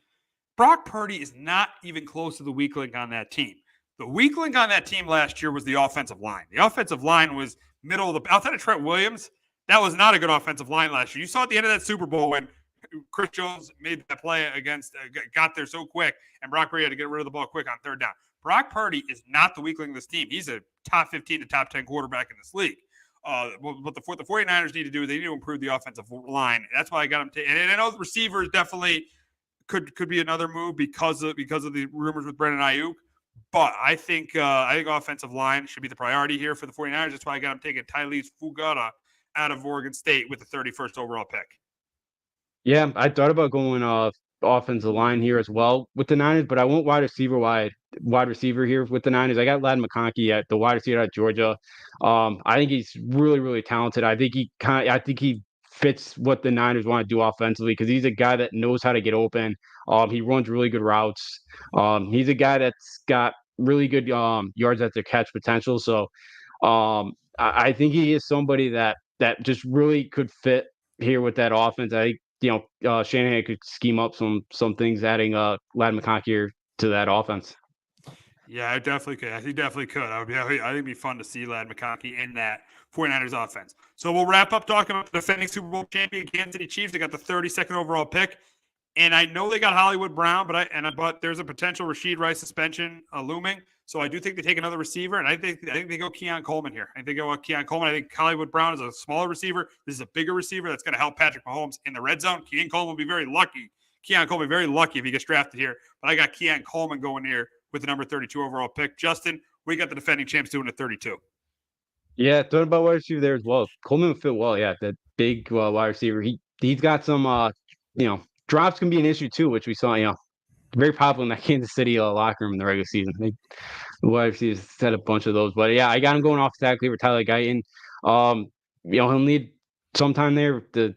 Brock Purdy is not even close to the weak link on that team. The weak link on that team last year was the offensive line. The offensive line was middle of the – outside of Trent Williams, that was not a good offensive line last year. You saw at the end of that Super Bowl when Chris Jones made that play against got there so quick, and Brock Purdy had to get rid of the ball quick on third down. Brock Purdy is not the weak link of this team. He's a top 15 to top 10 quarterback in what the 49ers need to do is they need to improve the offensive line. That's why I got them. And I know the receivers definitely could be another move because of the rumors with Brandon Ayuk. But I think offensive line should be the priority here for the 49ers. That's why I got them taking Tylese Fugata out of Oregon State with the 31st overall pick. Yeah, I thought about going offensive line here as well with the Niners, but I went wide receiver here with the Niners. I got Ladd McConkey at the wide receiver out of Georgia. I think he's really, really talented. I think he fits what the Niners want to do offensively because he's a guy that knows how to get open. He runs really good routes. He's a guy that's got really good yards after catch potential. So I think he is somebody that just really could fit here with that offense. I think Shanahan could scheme up some things, adding Lad McConkey to that offense. Yeah, I definitely could. I think definitely could. I think it'd be fun to see Lad McConkey in that 49ers offense. So we'll wrap up talking about the defending Super Bowl champion Kansas City Chiefs. They got the 32nd overall pick. And I know they got Hollywood Brown, but there's a potential Rashid Rice suspension looming. So I do think they take another receiver, and I think they go Keon Coleman here. I think they go Keon Coleman. I think Hollywood Brown is a smaller receiver. This is a bigger receiver that's going to help Patrick Mahomes in the red zone. Keon Coleman will be very lucky. Keon Coleman very lucky if he gets drafted here. But I got Keon Coleman going here with the number 32 overall pick. Justin, we got the defending champs doing at 32. Yeah, thought about wide receiver there as well. Coleman would fit well. Yeah, that big wide receiver. He's got some drops can be an issue too, which we saw, very popular in that Kansas City locker room in the regular season. The wide receivers had a bunch of those. But yeah, I got him going off tackle for Tyler Guyton. He'll need some time there to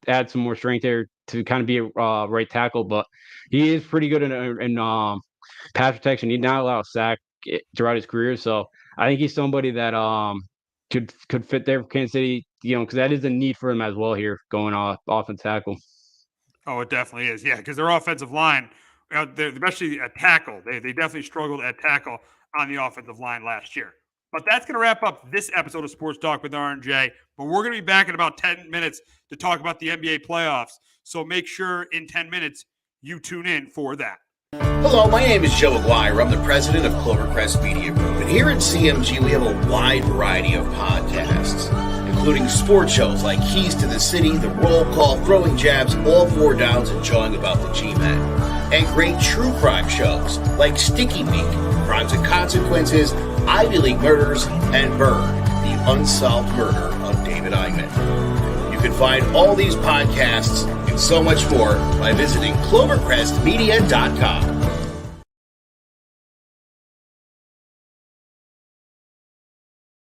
add some more strength there to kind of be a right tackle, but he is pretty good in pass protection. He's not allowed a sack throughout his career. So I think he's somebody that could fit there for Kansas City, because that is a need for him as well here going off and tackle. Oh, it definitely is. Yeah, because their offensive line, especially at tackle, they definitely struggled at tackle on the offensive line last year. But that's going to wrap up this episode of Sports Talk with R&J. But we're going to be back in about 10 minutes to talk about the NBA playoffs. So make sure in 10 minutes you tune in for that. Hello, my name is Joe Aguirre. I'm the president of Clovercrest Media Group. And here at CMG, we have a wide variety of podcasts, including sports shows like Keys to the City, The Roll Call, Throwing Jabs, All Four Downs, and Jawing About the G-Men. And great true crime shows like Sticky Beak, Crimes and Consequences, Ivy League Murders, and Burn, the unsolved murder of David Eichmann. You can find all these podcasts and so much more by visiting clovercrestmedia.com.